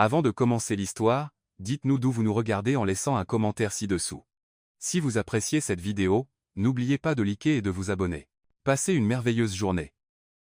Avant de commencer l'histoire, dites-nous d'où vous nous regardez en laissant un commentaire ci-dessous. Si vous appréciez cette vidéo, n'oubliez pas de liker et de vous abonner. Passez une merveilleuse journée.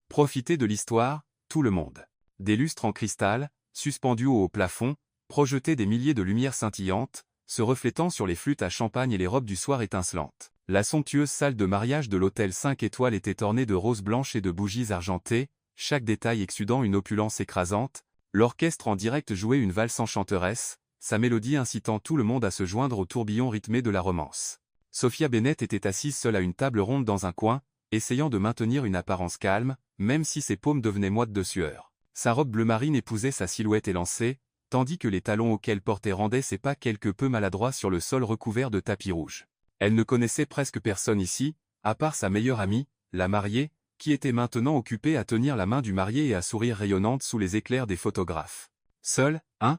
Profitez de l'histoire, tout le monde. Des lustres en cristal, suspendus au haut plafond, projetés des milliers de lumières scintillantes, se reflétant sur les flûtes à champagne et les robes du soir étincelantes. La somptueuse salle de mariage de l'hôtel 5 étoiles était ornée de roses blanches et de bougies argentées, chaque détail exsudant une opulence écrasante. L'orchestre en direct jouait une valse enchanteresse, sa mélodie incitant tout le monde à se joindre au tourbillon rythmé de la romance. Sophia Bennett était assise seule à une table ronde dans un coin, essayant de maintenir une apparence calme, même si ses paumes devenaient moites de sueur. Sa robe bleu marine épousait sa silhouette élancée, tandis que les talons auxquels portait rendaient ses pas quelque peu maladroits sur le sol recouvert de tapis rouge. Elle ne connaissait presque personne ici, à part sa meilleure amie, la mariée, qui était maintenant occupée à tenir la main du marié et à sourire rayonnante sous les éclairs des photographes. Seule, hein?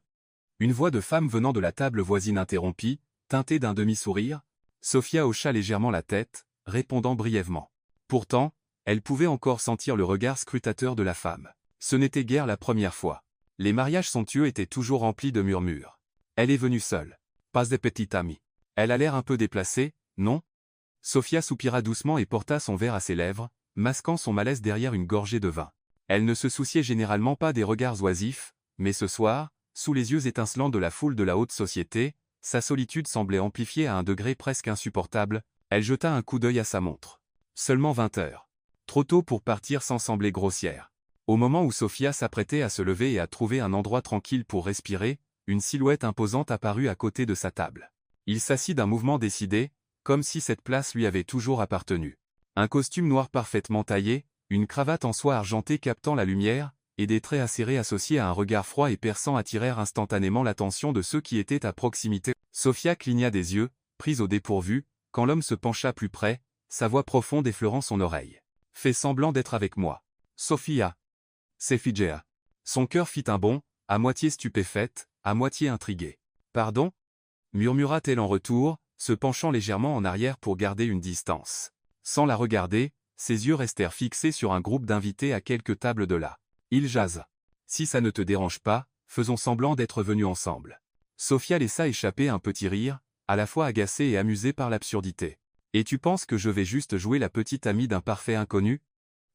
Une voix de femme venant de la table voisine interrompit, teintée d'un demi-sourire. Sophia hocha légèrement la tête, répondant brièvement. Pourtant, elle pouvait encore sentir le regard scrutateur de la femme. Ce n'était guère la première fois. Les mariages somptueux étaient toujours remplis de murmures. Elle est venue seule. Pas de petite amie. Elle a l'air un peu déplacée, non? Sophia soupira doucement et porta son verre à ses lèvres, masquant son malaise derrière une gorgée de vin. Elle ne se souciait généralement pas des regards oisifs, mais ce soir, sous les yeux étincelants de la foule de la haute société, sa solitude semblait amplifiée à un degré presque insupportable. Elle jeta un coup d'œil à sa montre. Seulement 20 heures. Trop tôt pour partir sans sembler grossière. Au moment où Sophia s'apprêtait à se lever et à trouver un endroit tranquille pour respirer, une silhouette imposante apparut à côté de sa table. Il s'assit d'un mouvement décidé, comme si cette place lui avait toujours appartenu. Un costume noir parfaitement taillé, une cravate en soie argentée captant la lumière, et des traits acérés associés à un regard froid et perçant attirèrent instantanément l'attention de ceux qui étaient à proximité. Sophia cligna des yeux, prise au dépourvu, quand l'homme se pencha plus près, sa voix profonde effleurant son oreille. « Fais semblant d'être avec moi. Sophia. » C'est Figea. Son cœur fit un bond, à moitié stupéfaite, à moitié intriguée. « Pardon » murmura-t-elle en retour, se penchant légèrement en arrière pour garder une distance. Sans la regarder, ses yeux restèrent fixés sur un groupe d'invités à quelques tables de là. Il jase. « Si ça ne te dérange pas, faisons semblant d'être venus ensemble. » Sophia laissa échapper un petit rire, à la fois agacée et amusée par l'absurdité. « Et tu penses que je vais juste jouer la petite amie d'un parfait inconnu ?»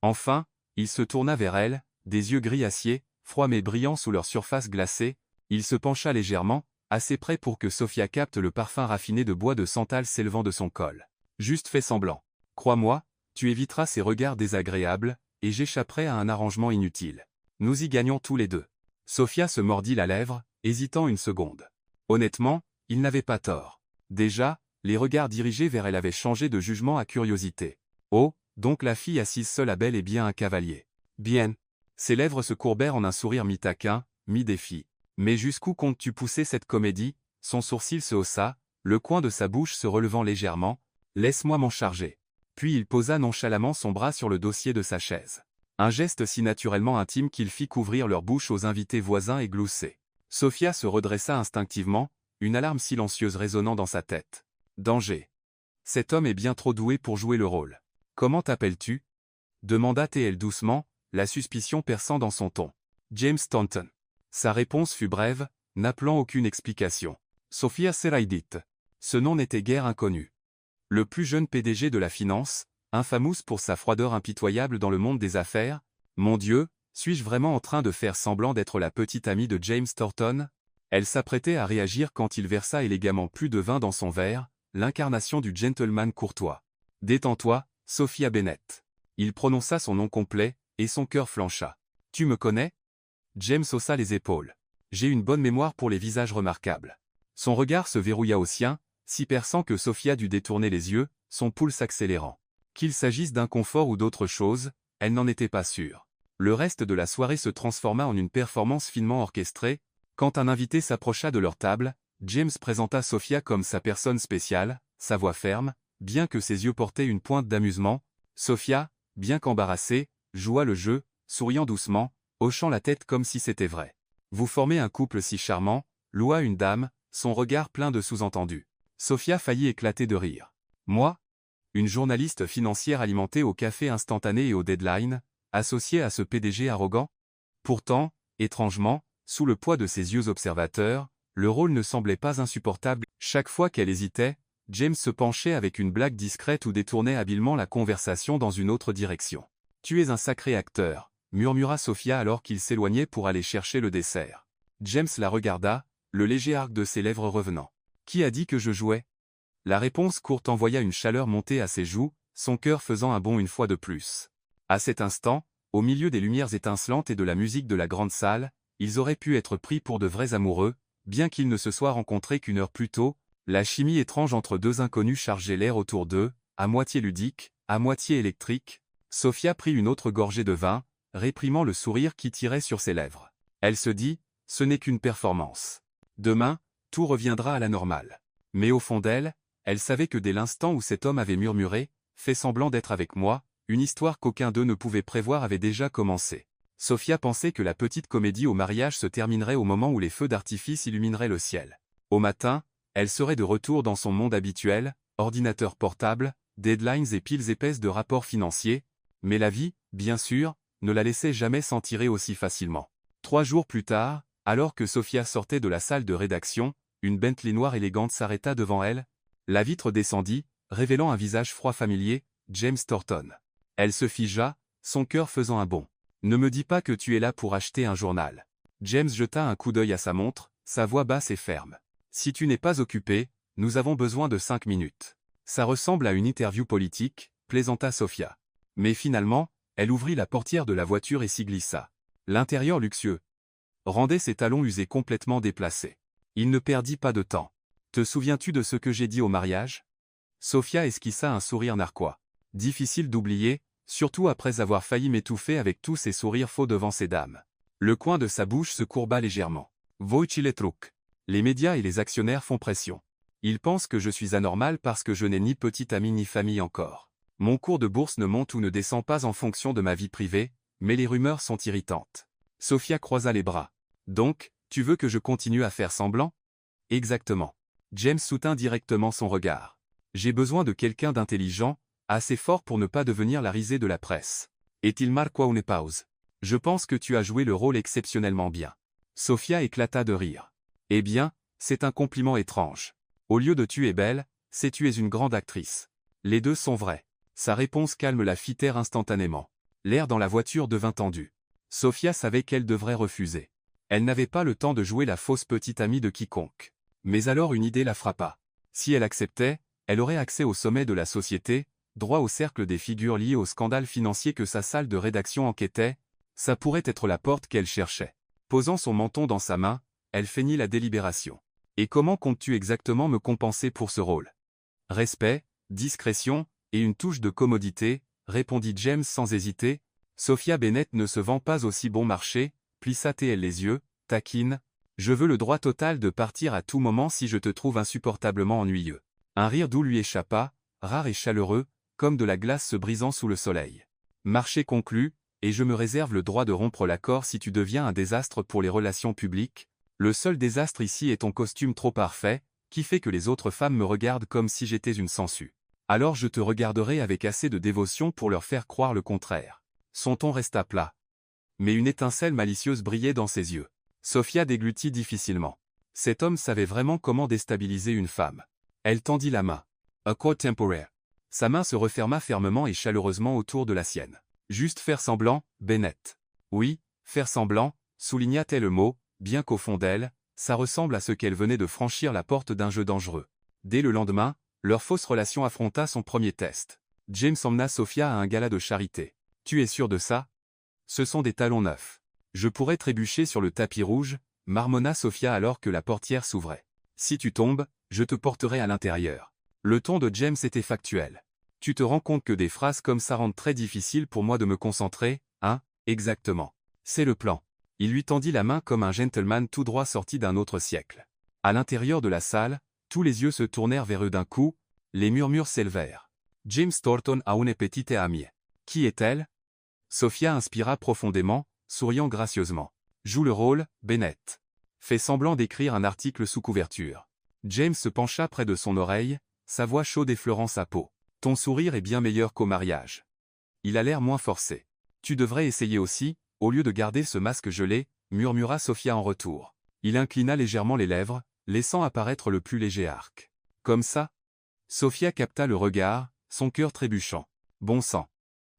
Enfin, il se tourna vers elle, des yeux gris acier, froids mais brillants sous leur surface glacée. Il se pencha légèrement, assez près pour que Sophia capte le parfum raffiné de bois de santal s'élevant de son col. « Juste fais semblant. Crois-moi, tu éviteras ces regards désagréables, et j'échapperai à un arrangement inutile. Nous y gagnons tous les deux. » Sophia se mordit la lèvre, hésitant une seconde. Honnêtement, il n'avait pas tort. Déjà, les regards dirigés vers elle avaient changé de jugement à curiosité. Oh, donc la fille assise seule a bel et bien un cavalier. Bien. Ses lèvres se courbèrent en un sourire mi-taquin, mi-défi. Mais jusqu'où comptes-tu pousser cette comédie? Son sourcil se haussa, le coin de sa bouche se relevant légèrement. Laisse-moi m'en charger. Puis il posa nonchalamment son bras sur le dossier de sa chaise. Un geste si naturellement intime qu'il fit couvrir leur bouche aux invités voisins et glousser. Sophia se redressa instinctivement, une alarme silencieuse résonnant dans sa tête. Danger. Cet homme est bien trop doué pour jouer le rôle. Comment t'appelles-tu? Demanda T.L. doucement, la suspicion perçant dans son ton. James Staunton. Sa réponse fut brève, n'appelant aucune explication. Sophia Seraidit. Ce nom n'était guère inconnu. Le plus jeune PDG de la finance, infamous pour sa froideur impitoyable dans le monde des affaires. Mon Dieu, suis-je vraiment en train de faire semblant d'être la petite amie de James Thornton? Elle s'apprêtait à réagir quand il versa élégamment plus de vin dans son verre, l'incarnation du gentleman courtois. Détends-toi, Sophia Bennett. Il prononça son nom complet, et son cœur flancha. Tu me connais? James haussa les épaules. J'ai une bonne mémoire pour les visages remarquables. Son regard se verrouilla au sien, si perçant que Sophia dut détourner les yeux, son pouls s'accélérant. Qu'il s'agisse d'inconfort ou d'autre chose, elle n'en était pas sûre. Le reste de la soirée se transforma en une performance finement orchestrée. Quand un invité s'approcha de leur table, James présenta Sophia comme sa personne spéciale, sa voix ferme, bien que ses yeux portaient une pointe d'amusement. Sophia, bien qu'embarrassée, joua le jeu, souriant doucement, hochant la tête comme si c'était vrai. Vous formez un couple si charmant, loua une dame, son regard plein de sous-entendus. Sophia faillit éclater de rire. Moi? Une journaliste financière alimentée au café instantané et au deadline, associée à ce PDG arrogant? Pourtant, étrangement, Sous le poids de ses yeux observateurs, le rôle ne semblait pas insupportable. Chaque fois qu'elle hésitait, James se penchait avec une blague discrète ou détournait habilement la conversation dans une autre direction. « Tu es un sacré acteur », murmura Sophia alors qu'il s'éloignait pour aller chercher le dessert. James la regarda, le léger arc de ses lèvres revenant. « Qui a dit que je jouais ?» La réponse courte envoya une chaleur monter à ses joues, son cœur faisant un bond une fois de plus. À cet instant, au milieu des lumières étincelantes et de la musique de la grande salle, ils auraient pu être pris pour de vrais amoureux, bien qu'ils ne se soient rencontrés qu'une heure plus tôt. La chimie étrange entre deux inconnus chargeait l'air autour d'eux, à moitié ludique, à moitié électrique. Sophia prit une autre gorgée de vin, réprimant le sourire qui tirait sur ses lèvres. Elle se dit, ce n'est qu'une performance. Demain, tout reviendra à la normale. Mais au fond d'elle, elle savait que dès l'instant où cet homme avait murmuré, fait semblant d'être avec moi, une histoire qu'aucun d'eux ne pouvait prévoir avait déjà commencé. Sophia pensait que la petite comédie au mariage se terminerait au moment où les feux d'artifice illumineraient le ciel. Au matin, elle serait de retour dans son monde habituel, ordinateur portable, deadlines et piles épaisses de rapports financiers, mais la vie, bien sûr, ne la laissait jamais s'en tirer aussi facilement. 3 jours plus tard, alors que Sophia sortait de la salle de rédaction, une Bentley noire élégante s'arrêta devant elle. La vitre descendit, révélant un visage froid familier, James Thornton. Elle se figea, son cœur faisant un bond. « Ne me dis pas que tu es là pour acheter un journal. » James jeta un coup d'œil à sa montre, sa voix basse et ferme. « Si tu n'es pas occupé, nous avons besoin de 5 minutes. » Ça ressemble à une interview politique, plaisanta Sophia. Mais finalement, elle ouvrit la portière de la voiture et s'y glissa. L'intérieur luxueux rendait ses talons usés complètement déplacés. Il ne perdit pas de temps. « Te souviens-tu de ce que j'ai dit au mariage ?» Sophia esquissa un sourire narquois. Difficile d'oublier, surtout après avoir failli m'étouffer avec tous ces sourires faux devant ces dames. Le coin de sa bouche se courba légèrement. « Voici truc. Les médias et les actionnaires font pression. Ils pensent que je suis anormal parce que je n'ai ni petite amie ni famille encore. Mon cours de bourse ne monte ou ne descend pas en fonction de ma vie privée, mais les rumeurs sont irritantes. » Sophia croisa les bras. « Donc, tu veux que je continue à faire semblant ?» « Exactement. » James soutint directement son regard. « J'ai besoin de quelqu'un d'intelligent, assez fort pour ne pas devenir la risée de la presse. Est-il marqué une pause? Je pense que tu as joué le rôle exceptionnellement bien. » Sophia éclata de rire. « Eh bien, c'est un compliment étrange. Au lieu de tu es belle, c'est tu es une grande actrice. Les deux sont vrais. » Sa réponse calme la fit taire instantanément. L'air dans la voiture devint tendu. Sophia savait qu'elle devrait refuser. Elle n'avait pas le temps de jouer la fausse petite amie de quiconque. Mais alors une idée la frappa. Si elle acceptait, elle aurait accès au sommet de la société, droit au cercle des figures liées au scandale financier que sa salle de rédaction enquêtait. Ça pourrait être la porte qu'elle cherchait. Posant son menton dans sa main, elle feignit la délibération. « Et comment comptes-tu exactement me compenser pour ce rôle ?»« Respect, discrétion, et une touche de commodité, » répondit James sans hésiter. « Sophia Bennett ne se vend pas aussi bon marché, » plissa-t-elle les yeux, taquine. « Je veux le droit total de partir à tout moment si je te trouve insupportablement ennuyeux. » Un rire doux lui échappa, rare et chaleureux, comme de la glace se brisant sous le soleil. « Marché conclu, et je me réserve le droit de rompre l'accord si tu deviens un désastre pour les relations publiques. Le seul désastre ici est ton costume trop parfait, qui fait que les autres femmes me regardent comme si j'étais une sangsue. Alors je te regarderai avec assez de dévotion pour leur faire croire le contraire. » Son ton resta plat. Mais une étincelle malicieuse brillait dans ses yeux. Sophia déglutit difficilement. Cet homme savait vraiment comment déstabiliser une femme. Elle tendit la main. « Accord temporaire. » Sa main se referma fermement et chaleureusement autour de la sienne. « Juste faire semblant, Bennett. »« Oui, faire semblant, » souligna-t-elle le mot, bien qu'au fond d'elle, ça ressemble à ce qu'elle venait de franchir la porte d'un jeu dangereux. Dès le lendemain, leur fausse relation affronta son premier test. James emmena Sophia à un gala de charité. « Tu es sûr de ça ? Ce sont des talons neufs. Je pourrais trébucher sur le tapis rouge, » marmonna Sophia alors que la portière s'ouvrait. « Si tu tombes, je te porterai à l'intérieur. » Le ton de James était factuel. « Tu te rends compte que des phrases comme ça rendent très difficile pour moi de me concentrer, hein ? Exactement. C'est le plan. » Il lui tendit la main comme un gentleman tout droit sorti d'un autre siècle. À l'intérieur de la salle, tous les yeux se tournèrent vers eux d'un coup, les murmures s'élevèrent. « James Thornton a une petite amie. Qui est-elle » Sophia inspira profondément, souriant gracieusement. « Joue le rôle, Bennett. » Fait semblant d'écrire un article sous couverture. James se pencha près de son oreille, sa voix chaude effleurant sa peau. « Ton sourire est bien meilleur qu'au mariage. Il a l'air moins forcé. Tu devrais essayer aussi, au lieu de garder ce masque gelé, murmura Sophia en retour. Il inclina légèrement les lèvres, laissant apparaître le plus léger arc. Comme ça? Sophia capta le regard, son cœur trébuchant. Bon sang.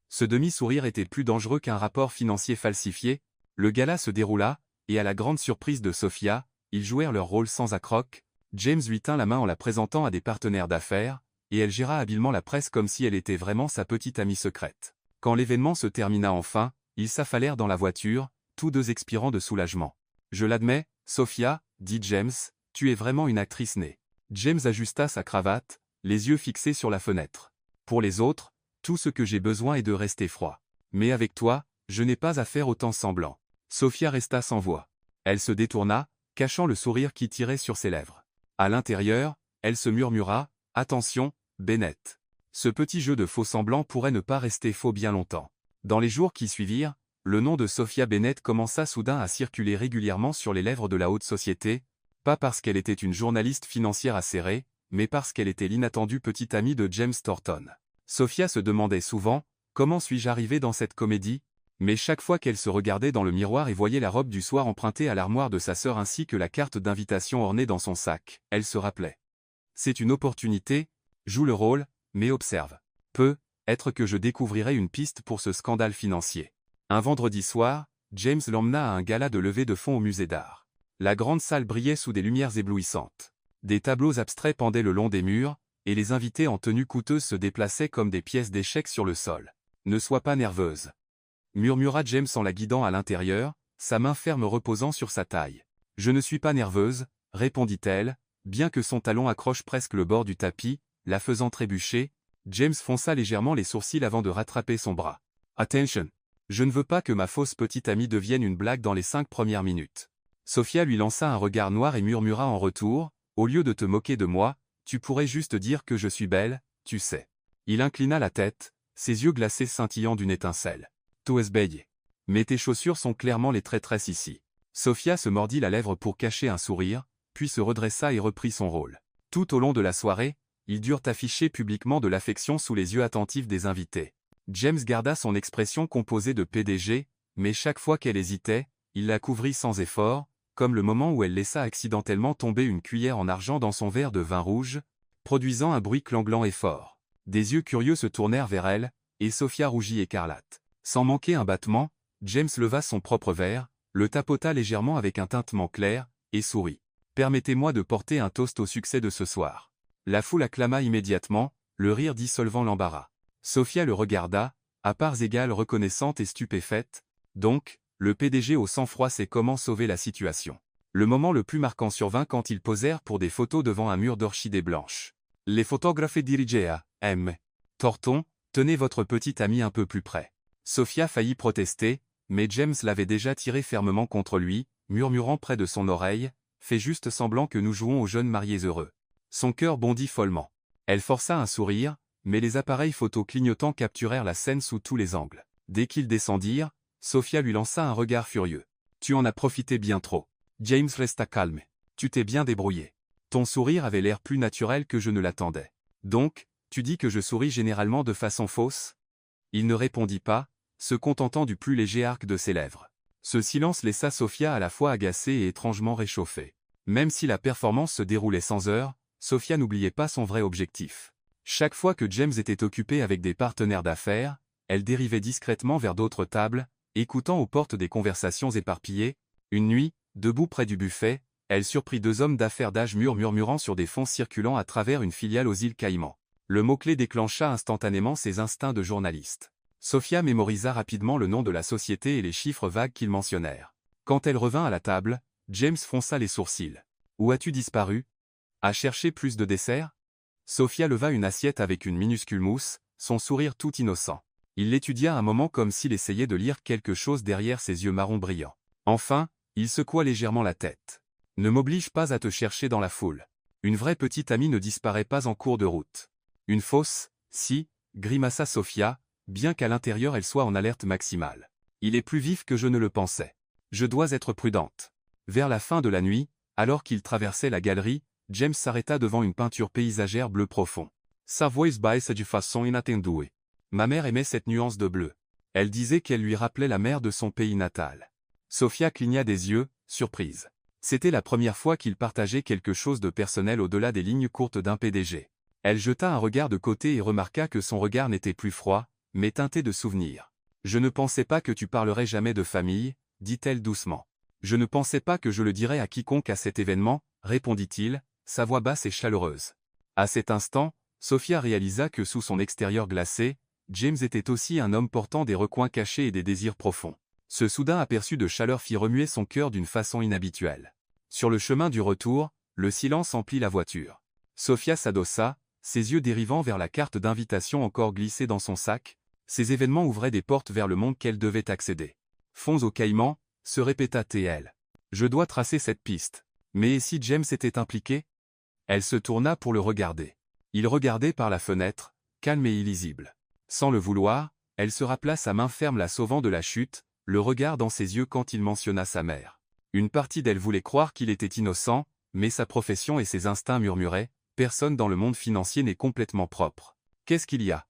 Ce demi-sourire était plus dangereux qu'un rapport financier falsifié. Le gala se déroula, et à la grande surprise de Sophia, ils jouèrent leur rôle sans accroc. James lui tint la main en la présentant à des partenaires d'affaires, et elle géra habilement la presse comme si elle était vraiment sa petite amie secrète. Quand l'événement se termina enfin, ils s'affalèrent dans la voiture, tous deux expirant de soulagement. « Je l'admets, Sophia, dit James, tu es vraiment une actrice née. » James ajusta sa cravate, les yeux fixés sur la fenêtre. « Pour les autres, tout ce que j'ai besoin est de rester froid. Mais avec toi, je n'ai pas à faire autant semblant. » Sophia resta sans voix. Elle se détourna, cachant le sourire qui tirait sur ses lèvres. À l'intérieur, elle se murmura, « Attention, Bennett. Ce petit jeu de faux semblant pourrait ne pas rester faux bien longtemps. » Dans les jours qui suivirent, le nom de Sophia Bennett commença soudain à circuler régulièrement sur les lèvres de la haute société, pas parce qu'elle était une journaliste financière acérée, mais parce qu'elle était l'inattendue petite amie de James Thornton. Sophia se demandait souvent, comment suis-je arrivée dans cette comédie? Mais chaque fois qu'elle se regardait dans le miroir et voyait la robe du soir empruntée à l'armoire de sa sœur ainsi que la carte d'invitation ornée dans son sac, elle se rappelait. C'est une opportunité, joue le rôle, mais observe. Peut-être que je découvrirai une piste pour ce scandale financier. Un vendredi soir, James l'emmena à un gala de levée de fonds au musée d'art. La grande salle brillait sous des lumières éblouissantes. Des tableaux abstraits pendaient le long des murs, et les invités en tenue coûteuse se déplaçaient comme des pièces d'échecs sur le sol. « Ne sois pas nerveuse. » murmura James en la guidant à l'intérieur, sa main ferme reposant sur sa taille. « Je ne suis pas nerveuse, » répondit-elle, bien que son talon accroche presque le bord du tapis, la faisant trébucher. James fronça légèrement les sourcils avant de rattraper son bras. « Attention. Je ne veux pas que ma fausse petite amie devienne une blague dans les 5 premières minutes. » Sophia lui lança un regard noir et murmura en retour, « Au lieu de te moquer de moi, tu pourrais juste dire que je suis belle, tu sais. » Il inclina la tête, ses yeux glacés scintillant d'une étincelle. « Tu es belle. Mais tes chaussures sont clairement les traîtresses ici. » Sophia se mordit la lèvre pour cacher un sourire, puis se redressa et reprit son rôle. Tout au long de la soirée, ils durent afficher publiquement de l'affection sous les yeux attentifs des invités. James garda son expression composée de PDG, mais chaque fois qu'elle hésitait, il la couvrit sans effort, comme le moment où elle laissa accidentellement tomber une cuillère en argent dans son verre de vin rouge, produisant un bruit clanglant et fort. Des yeux curieux se tournèrent vers elle, et Sophia rougit écarlate. Sans manquer un battement, James leva son propre verre, le tapota légèrement avec un tintement clair, et sourit. « Permettez-moi de porter un toast au succès de ce soir. » La foule acclama immédiatement, le rire dissolvant l'embarras. Sophia le regarda, à parts égales reconnaissante et stupéfaite. Donc, le PDG au sang-froid sait comment sauver la situation. Le moment le plus marquant survint quand ils posèrent pour des photos devant un mur d'orchidées blanches. Les photographes dirigea, M. Thornton, tenez votre petite amie un peu plus près. Sophia faillit protester, mais James l'avait déjà tiré fermement contre lui, murmurant près de son oreille, « Fais juste semblant que nous jouons aux jeunes mariés heureux. » Son cœur bondit follement. Elle força un sourire, mais les appareils photo clignotants capturèrent la scène sous tous les angles. Dès qu'ils descendirent, Sophia lui lança un regard furieux. « Tu en as profité bien trop. » James resta calme. « Tu t'es bien débrouillé. Ton sourire avait l'air plus naturel que je ne l'attendais. Donc, tu dis que je souris généralement de façon fausse ?» Il ne répondit pas, se contentant du plus léger arc de ses lèvres. Ce silence laissa Sophia à la fois agacée et étrangement réchauffée. Même si la performance se déroulait sans heure, Sophia n'oubliait pas son vrai objectif. Chaque fois que James était occupé avec des partenaires d'affaires, elle dérivait discrètement vers d'autres tables, écoutant aux portes des conversations éparpillées. Une nuit, debout près du buffet, elle surprit 2 hommes d'affaires d'âge mûr murmurant sur des fonds circulant à travers une filiale aux îles Caïmans. Le mot-clé déclencha instantanément ses instincts de journaliste. Sophia mémorisa rapidement le nom de la société et les chiffres vagues qu'ils mentionnèrent. Quand elle revint à la table, James fronça les sourcils. « Où as-tu disparu? À chercher plus de dessert ?» Sophia leva une assiette avec une minuscule mousse, son sourire tout innocent. Il l'étudia un moment comme s'il essayait de lire quelque chose derrière ses yeux marron brillants. Enfin, il secoua légèrement la tête. « Ne m'oblige pas à te chercher dans la foule. Une vraie petite amie ne disparaît pas en cours de route. Une fausse, si, grimaça Sophia, bien qu'à l'intérieur elle soit en alerte maximale. Il est plus vif que je ne le pensais. Je dois être prudente. » Vers la fin de la nuit, alors qu'il traversait la galerie, James s'arrêta devant une peinture paysagère bleu profond. Sa voix baissa de façon inattendue. Ma mère aimait cette nuance de bleu. Elle disait qu'elle lui rappelait la mer de son pays natal. Sophia cligna des yeux, surprise. C'était la première fois qu'il partageait quelque chose de personnel au-delà des lignes courtes d'un PDG. Elle jeta un regard de côté et remarqua que son regard n'était plus froid, mais teinté de souvenirs. « Je ne pensais pas que tu parlerais jamais de famille, » dit-elle doucement. « Je ne pensais pas que je le dirais à quiconque à cet événement, » répondit-il, sa voix basse et chaleureuse. À cet instant, Sophia réalisa que sous son extérieur glacé, James était aussi un homme portant des recoins cachés et des désirs profonds. Ce soudain aperçu de chaleur fit remuer son cœur d'une façon inhabituelle. Sur le chemin du retour, le silence emplit la voiture. Sophia s'adossa, ses yeux dérivant vers la carte d'invitation encore glissée dans son sac. Ces événements ouvraient des portes vers le monde qu'elle devait accéder. Fonds aux Caïmans, se répéta-t-elle. Je dois tracer cette piste. Mais et si James était impliqué? Elle se tourna pour le regarder. Il regardait par la fenêtre, calme et illisible. Sans le vouloir, elle se rappela sa main ferme la sauvant de la chute, le regard dans ses yeux quand il mentionna sa mère. Une partie d'elle voulait croire qu'il était innocent, mais sa profession et ses instincts murmuraient, personne dans le monde financier n'est complètement propre. Qu'est-ce qu'il y a?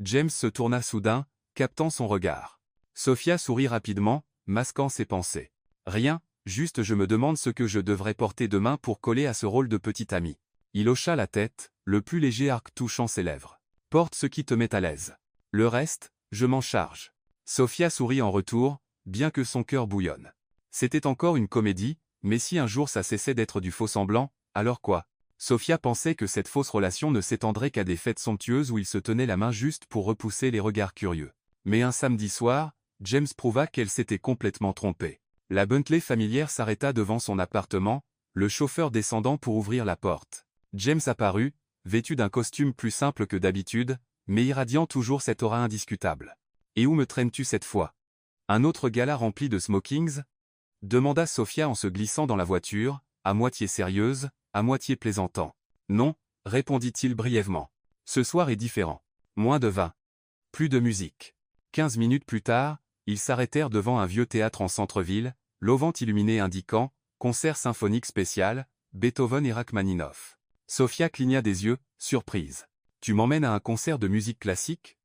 James se tourna soudain, captant son regard. Sophia sourit rapidement, masquant ses pensées. Rien, juste je me demande ce que je devrais porter demain pour coller à ce rôle de petit ami. Il hocha la tête, le plus léger arc touchant ses lèvres. Porte ce qui te met à l'aise. Le reste, je m'en charge. Sophia sourit en retour, bien que son cœur bouillonne. C'était encore une comédie, mais si un jour ça cessait d'être du faux-semblant, alors quoi? Sophia pensait que cette fausse relation ne s'étendrait qu'à des fêtes somptueuses où ils se tenaient la main juste pour repousser les regards curieux. Mais un samedi soir, James prouva qu'elle s'était complètement trompée. La Bentley familière s'arrêta devant son appartement, le chauffeur descendant pour ouvrir la porte. James apparut, vêtu d'un costume plus simple que d'habitude, mais irradiant toujours cette aura indiscutable. « Et où me traînes-tu cette fois? Un autre gala rempli de smokings ?» demanda Sophia en se glissant dans la voiture, à moitié sérieuse, à moitié plaisantant. « Non, » répondit-il brièvement. « Ce soir est différent. Moins de vin. Plus de musique. » 15 minutes plus tard, ils s'arrêtèrent devant un vieux théâtre en centre-ville, l'auvent illuminé indiquant « Concert symphonique spécial, Beethoven et Rachmaninoff ». Sophia cligna des yeux, surprise. « Tu m'emmènes à un concert de musique classique ?»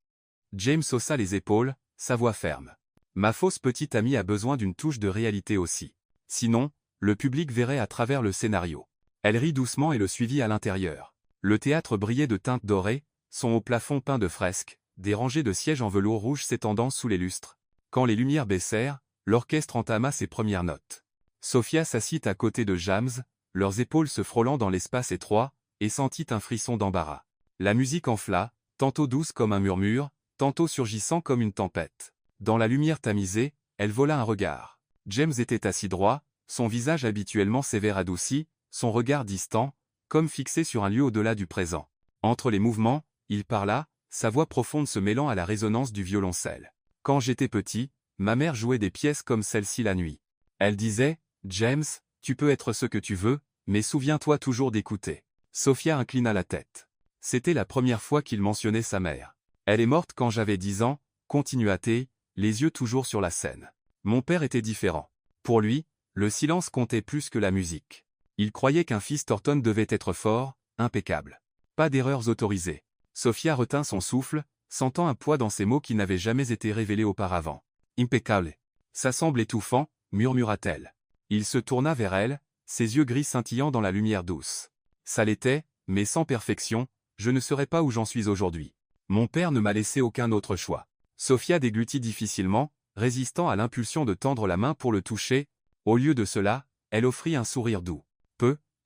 James haussa les épaules, sa voix ferme. « Ma fausse petite amie a besoin d'une touche de réalité aussi. Sinon, le public verrait à travers le scénario. » Elle rit doucement et le suivit à l'intérieur. Le théâtre brillait de teintes dorées, son haut plafond peint de fresques, des rangées de sièges en velours rouge s'étendant sous les lustres. Quand les lumières baissèrent, l'orchestre entama ses premières notes. Sophia s'assit à côté de James, leurs épaules se frôlant dans l'espace étroit, et sentit un frisson d'embarras. La musique enfla, tantôt douce comme un murmure, tantôt surgissant comme une tempête. Dans la lumière tamisée, elle vola un regard. James était assis droit, son visage habituellement sévère adouci, son regard distant, comme fixé sur un lieu au-delà du présent. Entre les mouvements, il parla, sa voix profonde se mêlant à la résonance du violoncelle. « Quand j'étais petit, ma mère jouait des pièces comme celle-ci la nuit. Elle disait, « James, tu peux être ce que tu veux, mais souviens-toi toujours d'écouter. » Sophia inclina la tête. C'était la première fois qu'il mentionnait sa mère. « Elle est morte quand j'avais 10 ans, » continua-t-il, les yeux toujours sur la scène. Mon père était différent. Pour lui, le silence comptait plus que la musique. Il croyait qu'un fils Thornton devait être fort, impeccable. Pas d'erreurs autorisées. Sophia retint son souffle, sentant un poids dans ces mots qui n'avaient jamais été révélés auparavant. Impeccable. Ça semble étouffant, murmura-t-elle. Il se tourna vers elle, ses yeux gris scintillant dans la lumière douce. Ça l'était, mais sans perfection, je ne serais pas où j'en suis aujourd'hui. Mon père ne m'a laissé aucun autre choix. Sophia déglutit difficilement, résistant à l'impulsion de tendre la main pour le toucher. Au lieu de cela, elle offrit un sourire doux.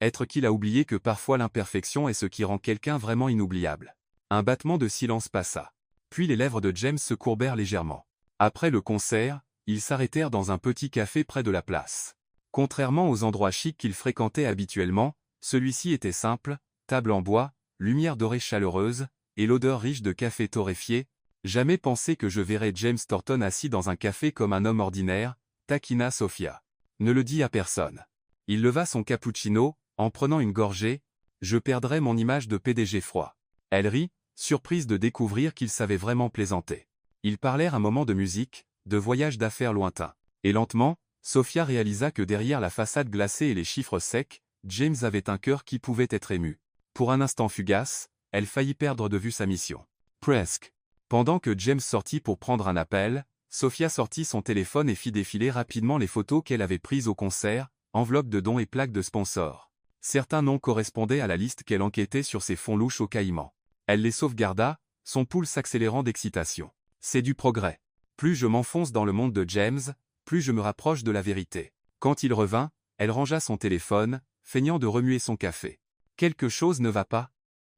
Être qu'il a oublié que parfois l'imperfection est ce qui rend quelqu'un vraiment inoubliable. Un battement de silence passa. Puis les lèvres de James se courbèrent légèrement. Après le concert, ils s'arrêtèrent dans un petit café près de la place. Contrairement aux endroits chics qu'ils fréquentaient habituellement, celui-ci était simple, table en bois, lumière dorée chaleureuse, et l'odeur riche de café torréfié. Jamais pensé que je verrais James Thornton assis dans un café comme un homme ordinaire, taquina Sophia. Ne le dis à personne. Il leva son cappuccino, en prenant une gorgée, je perdrais mon image de PDG froid. Elle rit, surprise de découvrir qu'il savait vraiment plaisanter. Ils parlèrent un moment de musique, de voyages d'affaires lointains. Et lentement, Sophia réalisa que derrière la façade glacée et les chiffres secs, James avait un cœur qui pouvait être ému. Pour un instant fugace, elle faillit perdre de vue sa mission. Presque. Pendant que James sortit pour prendre un appel, Sophia sortit son téléphone et fit défiler rapidement les photos qu'elle avait prises au concert, enveloppes de dons et plaques de sponsors. Certains noms correspondaient à la liste qu'elle enquêtait sur ses fonds louches au Caïman. Elle les sauvegarda, son pouls s'accélérant d'excitation. C'est du progrès. Plus je m'enfonce dans le monde de James, plus je me rapproche de la vérité. Quand il revint, elle rangea son téléphone, feignant de remuer son café. Quelque chose ne va pas?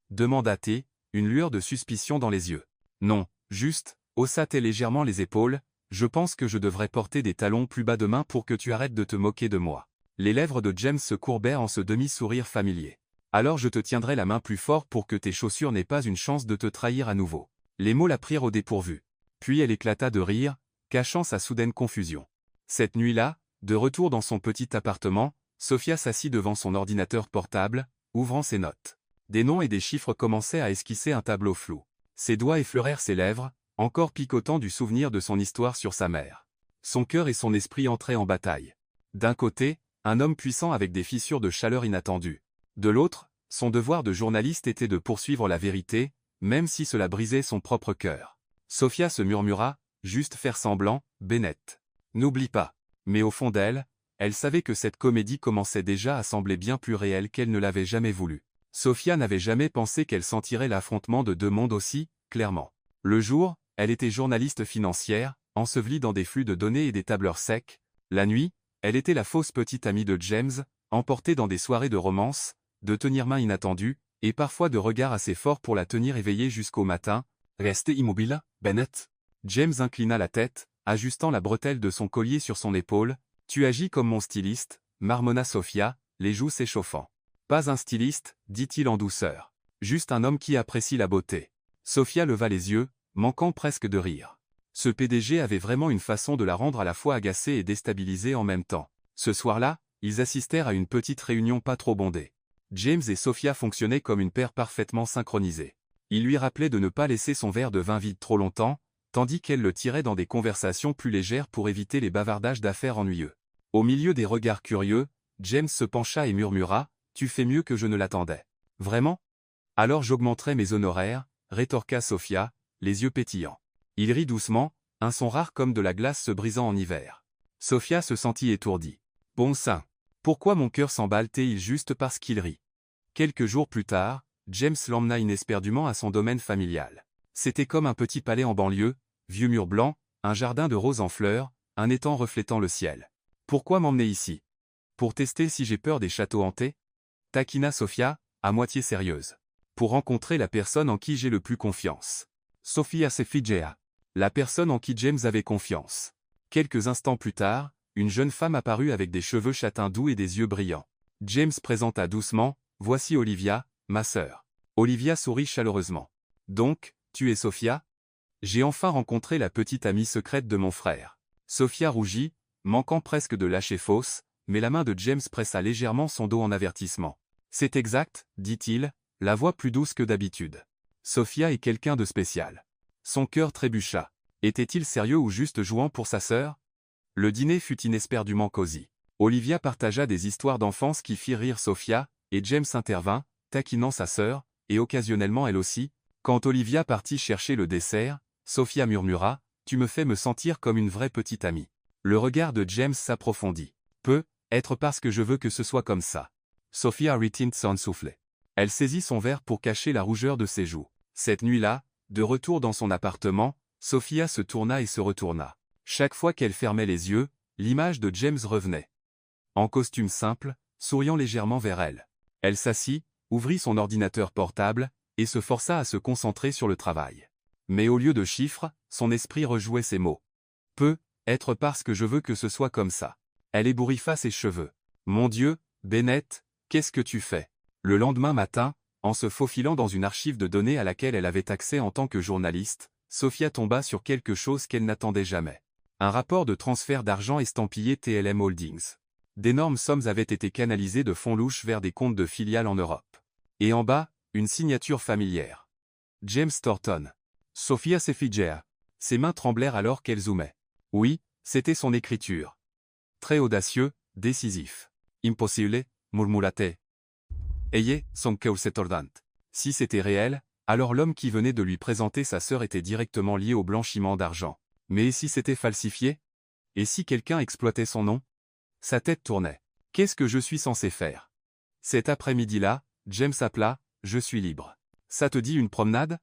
Demanda-t-elle, une lueur de suspicion dans les yeux. Non, juste, haussa-t-elle légèrement les épaules, je pense que je devrais porter des talons plus bas demain pour que tu arrêtes de te moquer de moi. Les lèvres de James se courbèrent en ce demi-sourire familier. Alors je te tiendrai la main plus fort pour que tes chaussures n'aient pas une chance de te trahir à nouveau. Les mots la prirent au dépourvu. Puis elle éclata de rire, cachant sa soudaine confusion. Cette nuit-là, de retour dans son petit appartement, Sophia s'assit devant son ordinateur portable, ouvrant ses notes. Des noms et des chiffres commençaient à esquisser un tableau flou. Ses doigts effleurèrent ses lèvres, encore picotant du souvenir de son histoire sur sa mère. Son cœur et son esprit entraient en bataille. D'un côté, un homme puissant avec des fissures de chaleur inattendues. De l'autre, son devoir de journaliste était de poursuivre la vérité, même si cela brisait son propre cœur. Sophia se murmura, juste faire semblant, Bennett. N'oublie pas. Mais au fond d'elle, elle savait que cette comédie commençait déjà à sembler bien plus réelle qu'elle ne l'avait jamais voulu. Sophia n'avait jamais pensé qu'elle sentirait l'affrontement de deux mondes aussi, clairement. Le jour, elle était journaliste financière, ensevelie dans des flux de données et des tableurs secs. La nuit, elle était la fausse petite amie de James, emportée dans des soirées de romance, de tenir main inattendues, et parfois de regards assez forts pour la tenir éveillée jusqu'au matin. Restez immobile, Bennett. James inclina la tête, ajustant la bretelle de son collier sur son épaule. Tu agis comme mon styliste, marmonna Sophia, les joues s'échauffant. Pas un styliste, dit-il en douceur. Juste un homme qui apprécie la beauté. Sophia leva les yeux, manquant presque de rire. Ce PDG avait vraiment une façon de la rendre à la fois agacée et déstabilisée en même temps. Ce soir-là, ils assistèrent à une petite réunion pas trop bondée. James et Sophia fonctionnaient comme une paire parfaitement synchronisée. Il lui rappelait de ne pas laisser son verre de vin vide trop longtemps, tandis qu'elle le tirait dans des conversations plus légères pour éviter les bavardages d'affaires ennuyeux. Au milieu des regards curieux, James se pencha et murmura, « Tu fais mieux que je ne l'attendais. » « Vraiment ? Alors j'augmenterai mes honoraires, » rétorqua Sophia, les yeux pétillants. Il rit doucement, un son rare comme de la glace se brisant en hiver. Sophia se sentit étourdie. « Bon sang, pourquoi mon cœur s'emballe-t-il juste parce qu'il rit ?» Quelques jours plus tard, James l'emmena inespérément à son domaine familial. C'était comme un petit palais en banlieue, vieux murs blancs, un jardin de roses en fleurs, un étang reflétant le ciel. « Pourquoi m'emmener ici? Pour tester si j'ai peur des châteaux hantés ?» taquina Sophia, à moitié sérieuse. « Pour rencontrer la personne en qui j'ai le plus confiance. » Sophia s'effigia. La personne en qui James avait confiance. Quelques instants plus tard, une jeune femme apparut avec des cheveux châtains doux et des yeux brillants. James présenta doucement, « Voici Olivia, ma sœur. » Olivia sourit chaleureusement. « Donc, tu es Sophia ? J'ai enfin rencontré la petite amie secrète de mon frère. » Sophia rougit, manquant presque de lâcher fausse, mais la main de James pressa légèrement son dos en avertissement. « C'est exact, dit-il, la voix plus douce que d'habitude. Sophia est quelqu'un de spécial. » Son cœur trébucha. Était-il sérieux ou juste jouant pour sa sœur? Le dîner fut inespérément cosy. Olivia partagea des histoires d'enfance qui firent rire Sophia, et James intervint, taquinant sa sœur, et occasionnellement elle aussi. Quand Olivia partit chercher le dessert, Sophia murmura, « Tu me fais me sentir comme une vraie petite amie. » Le regard de James s'approfondit. « Peut être parce que je veux que ce soit comme ça. » Sophia retint son soufflet. Elle saisit son verre pour cacher la rougeur de ses joues. Cette nuit-là, de retour dans son appartement, Sophia se tourna et se retourna. Chaque fois qu'elle fermait les yeux, l'image de James revenait. En costume simple, souriant légèrement vers elle. Elle s'assit, ouvrit son ordinateur portable, et se força à se concentrer sur le travail. Mais au lieu de chiffres, son esprit rejouait ces mots. Peut être parce que je veux que ce soit comme ça. Elle ébouriffa ses cheveux. Mon Dieu, Bennett, qu'est-ce que tu fais? Le lendemain matin, en se faufilant dans une archive de données à laquelle elle avait accès en tant que journaliste, Sophia tomba sur quelque chose qu'elle n'attendait jamais. Un rapport de transfert d'argent estampillé TLM Holdings. D'énormes sommes avaient été canalisées de fonds louches vers des comptes de filiales en Europe. Et en bas, une signature familière. James Thornton. Sophia s'effigia. Ses mains tremblèrent alors qu'elle zoomait. Oui, c'était son écriture. Très audacieux, décisif. Impossible, murmura-t-elle. Ayez, son cœur s'étordant. Si c'était réel, alors l'homme qui venait de lui présenter sa sœur était directement lié au blanchiment d'argent. Mais et si c'était falsifié? Et si quelqu'un exploitait son nom? Sa tête tournait. Qu'est-ce que je suis censé faire? Cet après-midi-là, James appela, je suis libre. Ça te dit une promenade?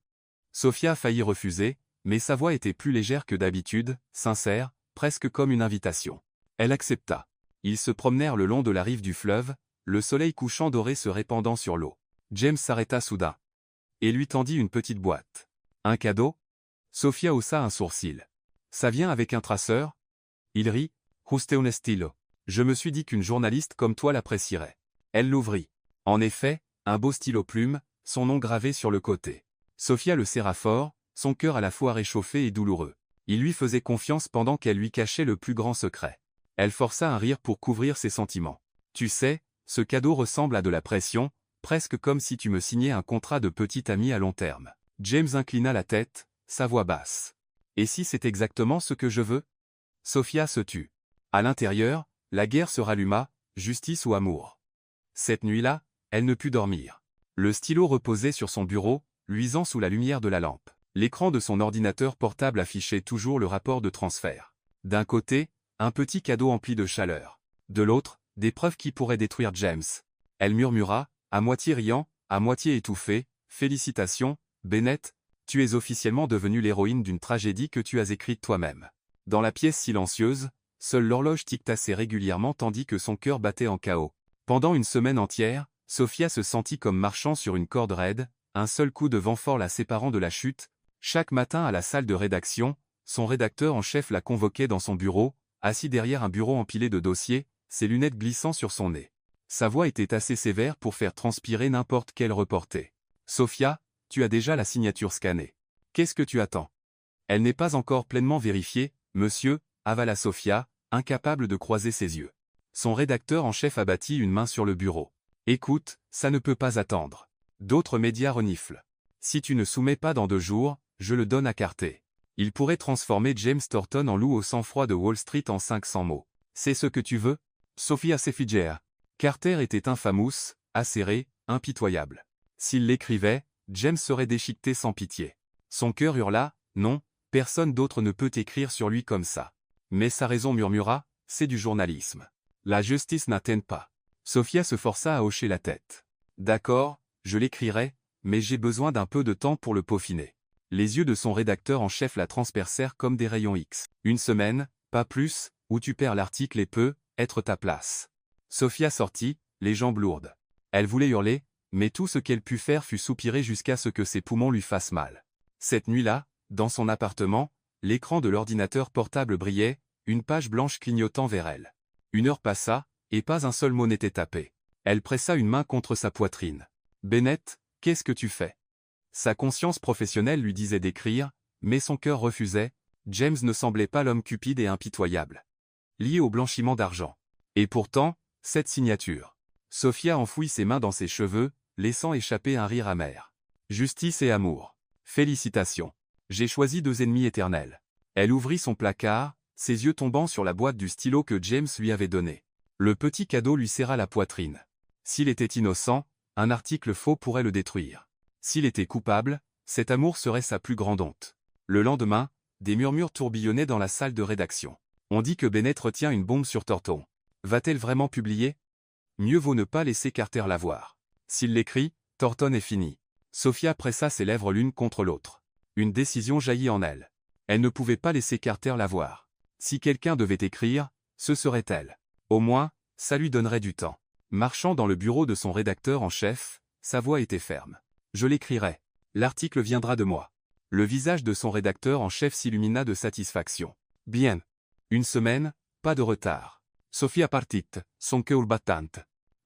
Sophia faillit refuser, mais sa voix était plus légère que d'habitude, sincère, presque comme une invitation. Elle accepta. Ils se promenèrent le long de la rive du fleuve, le soleil couchant doré se répandant sur l'eau. James s'arrêta soudain. Et lui tendit une petite boîte. Un cadeau? Sophia haussa un sourcil. Ça vient avec un traceur? Il rit. Juste un estilo. Je me suis dit qu'une journaliste comme toi l'apprécierait. Elle l'ouvrit. En effet, un beau stylo plume, son nom gravé sur le côté. Sophia le serra fort, son cœur à la fois réchauffé et douloureux. Il lui faisait confiance pendant qu'elle lui cachait le plus grand secret. Elle força un rire pour couvrir ses sentiments. Tu sais, ce cadeau ressemble à de la pression, presque comme si tu me signais un contrat de petit ami à long terme. James inclina la tête, sa voix basse. Et si c'est exactement ce que je veux? Sophia se tut. À l'intérieur, la guerre se ralluma, justice ou amour. Cette nuit-là, elle ne put dormir. Le stylo reposait sur son bureau, luisant sous la lumière de la lampe. L'écran de son ordinateur portable affichait toujours le rapport de transfert. D'un côté, un petit cadeau empli de chaleur. De l'autre, des preuves qui pourraient détruire James. Elle murmura, à moitié riant, à moitié étouffée, « Félicitations, Bennett, tu es officiellement devenue l'héroïne d'une tragédie que tu as écrite toi-même. » Dans la pièce silencieuse, seule l'horloge tic-tassait régulièrement tandis que son cœur battait en chaos. Pendant une semaine entière, Sophia se sentit comme marchant sur une corde raide, un seul coup de vent fort la séparant de la chute. Chaque matin à la salle de rédaction, son rédacteur en chef la convoquait dans son bureau, assis derrière un bureau empilé de dossiers, ses lunettes glissant sur son nez. Sa voix était assez sévère pour faire transpirer n'importe quel reporter. « Sophia, tu as déjà la signature scannée. Qu'est-ce que tu attends? » « Elle n'est pas encore pleinement vérifiée, monsieur, » avala Sophia, incapable de croiser ses yeux. Son rédacteur en chef abattit une main sur le bureau. « Écoute, ça ne peut pas attendre. D'autres médias reniflent. Si tu ne soumets pas dans 2 jours, je le donne à Carter. Il pourrait transformer James Thornton en loup au sang-froid de Wall Street en 500 mots. C'est ce que tu veux? » Sophia s'effigea. Carter était infamous, acéré, impitoyable. S'il l'écrivait, James serait déchiqueté sans pitié. Son cœur hurla, non, personne d'autre ne peut écrire sur lui comme ça. Mais sa raison murmura, c'est du journalisme. La justice n'atteint pas. Sophia se força à hocher la tête. D'accord, je l'écrirai, mais j'ai besoin d'un peu de temps pour le peaufiner. Les yeux de son rédacteur en chef la transpercèrent comme des rayons X. Une semaine, pas plus, où tu perds l'article et peut être ta place. Sophia sortit, les jambes lourdes. Elle voulait hurler, mais tout ce qu'elle put faire fut soupirer jusqu'à ce que ses poumons lui fassent mal. Cette nuit-là, dans son appartement, l'écran de l'ordinateur portable brillait, une page blanche clignotant vers elle. 1 heure passa, et pas un seul mot n'était tapé. Elle pressa une main contre sa poitrine. « Bennett, qu'est-ce que tu fais ?» Sa conscience professionnelle lui disait d'écrire, mais son cœur refusait. James ne semblait pas l'homme cupide et impitoyable, lié au blanchiment d'argent. Et pourtant, cette signature. Sophia enfouit ses mains dans ses cheveux, laissant échapper un rire amer. Justice et amour. Félicitations. J'ai choisi 2 ennemis éternels. Elle ouvrit son placard, ses yeux tombant sur la boîte du stylo que James lui avait donné. Le petit cadeau lui serra la poitrine. S'il était innocent, un article faux pourrait le détruire. S'il était coupable, cet amour serait sa plus grande honte. Le lendemain, des murmures tourbillonnaient dans la salle de rédaction. On dit que Bennett retient une bombe sur Thornton. Va-t-elle vraiment publier? Mieux vaut ne pas laisser Carter la voir. S'il l'écrit, Thornton est fini. Sophia pressa ses lèvres l'une contre l'autre. Une décision jaillit en elle. Elle ne pouvait pas laisser Carter la voir. Si quelqu'un devait écrire, ce serait elle. Au moins, ça lui donnerait du temps. Marchant dans le bureau de son rédacteur en chef, sa voix était ferme. Je l'écrirai. L'article viendra de moi. Le visage de son rédacteur en chef s'illumina de satisfaction. Bien. 1 semaine, pas de retard. Sophia partit, son cœur battant.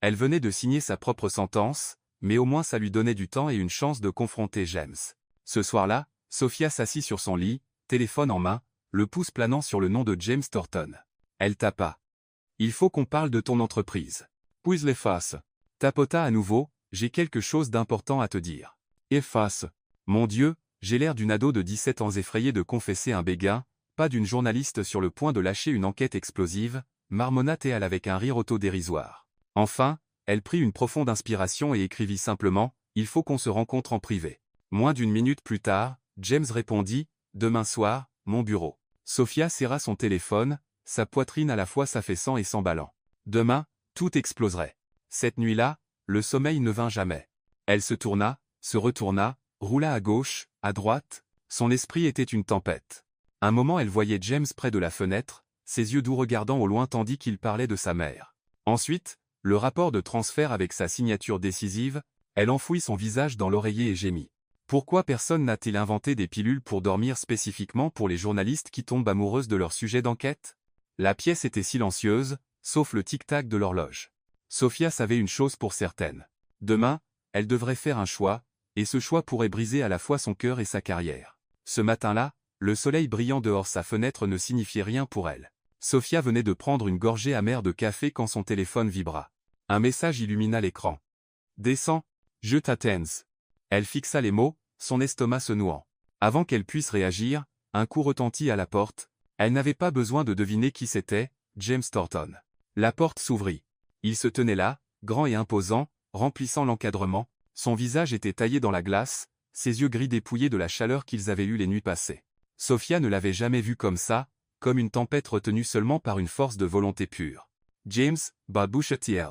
Elle venait de signer sa propre sentence, mais au moins ça lui donnait du temps et une chance de confronter James. Ce soir-là, Sophia s'assit sur son lit, téléphone en main, le pouce planant sur le nom de James Thornton. Elle tapa. « Il faut qu'on parle de ton entreprise. » Puis l'efface. Tapota à nouveau, « J'ai quelque chose d'important à te dire. » Efface. « Mon Dieu, j'ai l'air d'une ado de 17 ans effrayée de confesser un béguin, pas d'une journaliste sur le point de lâcher une enquête explosive, » marmonna-t-elle avec un rire autodérisoire. Enfin, elle prit une profonde inspiration et écrivit simplement « Il faut qu'on se rencontre en privé. » Moins d'1 minute plus tard, James répondit « Demain soir, mon bureau. » Sophia serra son téléphone, sa poitrine à la fois s'affaissant et s'emballant. Demain, tout exploserait. Cette nuit-là, le sommeil ne vint jamais. Elle se tourna, se retourna, roula à gauche, à droite, son esprit était une tempête. Un moment elle voyait James près de la fenêtre, ses yeux doux regardant au loin tandis qu'il parlait de sa mère. Ensuite, le rapport de transfert avec sa signature décisive, elle enfouit son visage dans l'oreiller et gémit. Pourquoi personne n'a-t-il inventé des pilules pour dormir spécifiquement pour les journalistes qui tombent amoureuses de leur sujet d'enquête? La pièce était silencieuse, sauf le tic-tac de l'horloge. Sophia savait une chose pour certaine. Demain, elle devrait faire un choix, et ce choix pourrait briser à la fois son cœur et sa carrière. Ce matin-là, le soleil brillant dehors sa fenêtre ne signifiait rien pour elle. Sophia venait de prendre une gorgée amère de café quand son téléphone vibra. Un message illumina l'écran. « Descends, je t'attends. » Elle fixa les mots, son estomac se nouant. Avant qu'elle puisse réagir, un coup retentit à la porte. Elle n'avait pas besoin de deviner qui c'était, James Thornton. La porte s'ouvrit. Il se tenait là, grand et imposant, remplissant l'encadrement. Son visage était taillé dans la glace, ses yeux gris dépouillés de la chaleur qu'ils avaient eue les nuits passées. Sophia ne l'avait jamais vu comme ça, comme une tempête retenue seulement par une force de volonté pure. « James, balbutia-t-il.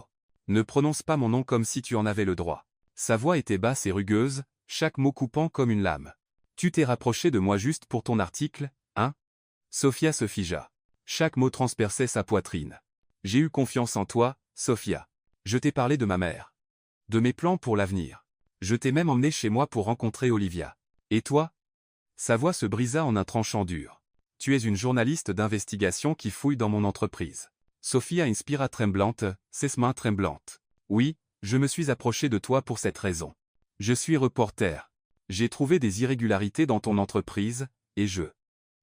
Ne prononce pas mon nom comme si tu en avais le droit. » Sa voix était basse et rugueuse, chaque mot coupant comme une lame. « Tu t'es rapproché de moi juste pour ton article, hein ?» Sophia se figea. Chaque mot transperçait sa poitrine. « J'ai eu confiance en toi, Sophia. Je t'ai parlé de ma mère. De mes plans pour l'avenir. Je t'ai même emmené chez moi pour rencontrer Olivia. Et toi ?» Sa voix se brisa en un tranchant dur. « Tu es une journaliste d'investigation qui fouille dans mon entreprise. » Sophia inspira tremblante, ses mains tremblantes. « Oui, je me suis approché de toi pour cette raison. Je suis reporter. J'ai trouvé des irrégularités dans ton entreprise, et je...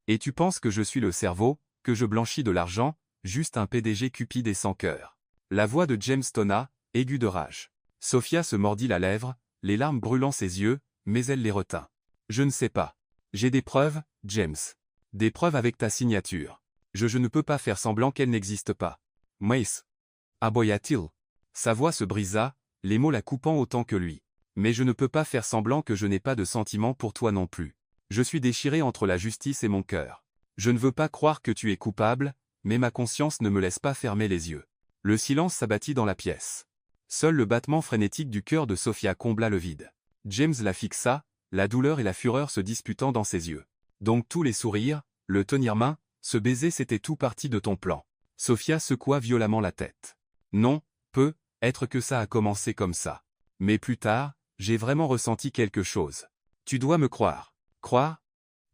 Et tu penses que je suis le cerveau, que je blanchis de l'argent, juste un PDG cupide et sans cœur. » La voix de James tonna, aiguë de rage. Sophia se mordit la lèvre, les larmes brûlant ses yeux, mais elle les retint. « Je ne sais pas. J'ai des preuves, James. Des preuves avec ta signature. Je ne peux pas faire semblant qu'elle n'existe pas. »« Mais... » aboya-t-il. Sa voix se brisa, les mots la coupant autant que lui. « Mais je ne peux pas faire semblant que je n'ai pas de sentiments pour toi non plus. Je suis déchiré entre la justice et mon cœur. Je ne veux pas croire que tu es coupable, mais ma conscience ne me laisse pas fermer les yeux. » Le silence s'abattit dans la pièce. Seul le battement frénétique du cœur de Sophia combla le vide. James la fixa, la douleur et la fureur se disputant dans ses yeux. « Donc tous les sourires, le tenir-main, ce baiser c'était tout parti de ton plan. » Sophia secoua violemment la tête. « Non, peut être que ça a commencé comme ça. Mais plus tard, j'ai vraiment ressenti quelque chose. Tu dois me croire. » « Croire ?»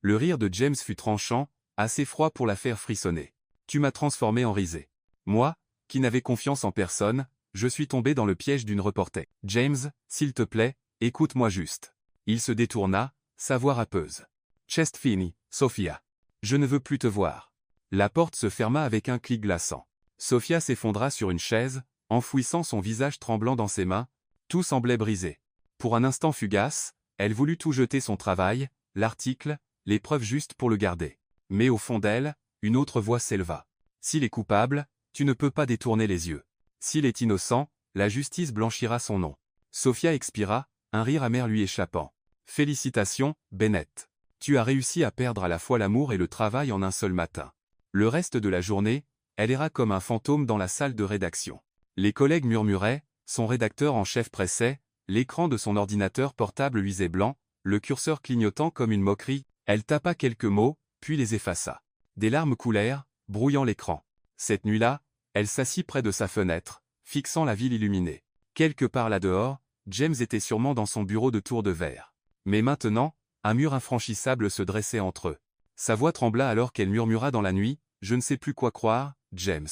Le rire de James fut tranchant, assez froid pour la faire frissonner. « Tu m'as transformé en risée. Moi, qui n'avais confiance en personne, je suis tombé dans le piège d'une reporter. James, s'il te plaît, écoute-moi juste. » Il se détourna, sa voix râpeuse. « Chest fini, Sophia. Je ne veux plus te voir. » La porte se ferma avec un clic glaçant. Sophia s'effondra sur une chaise, enfouissant son visage tremblant dans ses mains. Tout semblait brisé. Pour un instant fugace, elle voulut tout jeter, son travail, l'article, les preuves justes pour le garder. Mais au fond d'elle, une autre voix s'éleva. « S'il est coupable, tu ne peux pas détourner les yeux. S'il est innocent, la justice blanchira son nom. » Sophia expira, un rire amer lui échappant. « Félicitations, Bennett. Tu as réussi à perdre à la fois l'amour et le travail en un seul matin. » Le reste de la journée, elle erra comme un fantôme dans la salle de rédaction. Les collègues murmuraient, son rédacteur en chef pressait, l'écran de son ordinateur portable luisait blanc, le curseur clignotant comme une moquerie. Elle tapa quelques mots, puis les effaça. Des larmes coulèrent, brouillant l'écran. Cette nuit-là, elle s'assit près de sa fenêtre, fixant la ville illuminée. Quelque part là-dehors, James était sûrement dans son bureau de tour de verre. Mais maintenant, un mur infranchissable se dressait entre eux. Sa voix trembla alors qu'elle murmura dans la nuit, « Je ne sais plus quoi croire, James.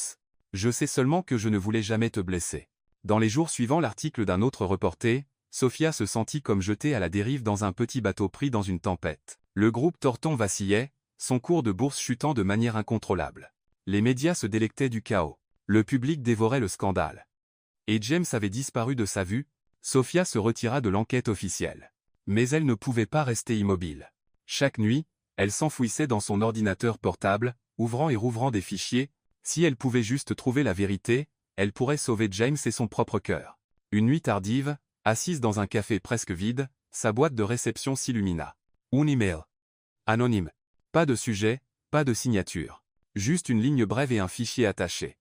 Je sais seulement que je ne voulais jamais te blesser. » Dans les jours suivant l'article d'un autre reporter, Sophia se sentit comme jetée à la dérive dans un petit bateau pris dans une tempête. Le groupe Thornton vacillait, son cours de bourse chutant de manière incontrôlable. Les médias se délectaient du chaos. Le public dévorait le scandale. Et James avait disparu de sa vue. Sophia se retira de l'enquête officielle. Mais elle ne pouvait pas rester immobile. Chaque nuit, elle s'enfouissait dans son ordinateur portable, ouvrant et rouvrant des fichiers. Si elle pouvait juste trouver la vérité, elle pourrait sauver James et son propre cœur. Une nuit tardive, assise dans un café presque vide, sa boîte de réception s'illumina. Un email. Anonyme. Pas de sujet, Pas de signature. Juste une ligne brève et un fichier attaché.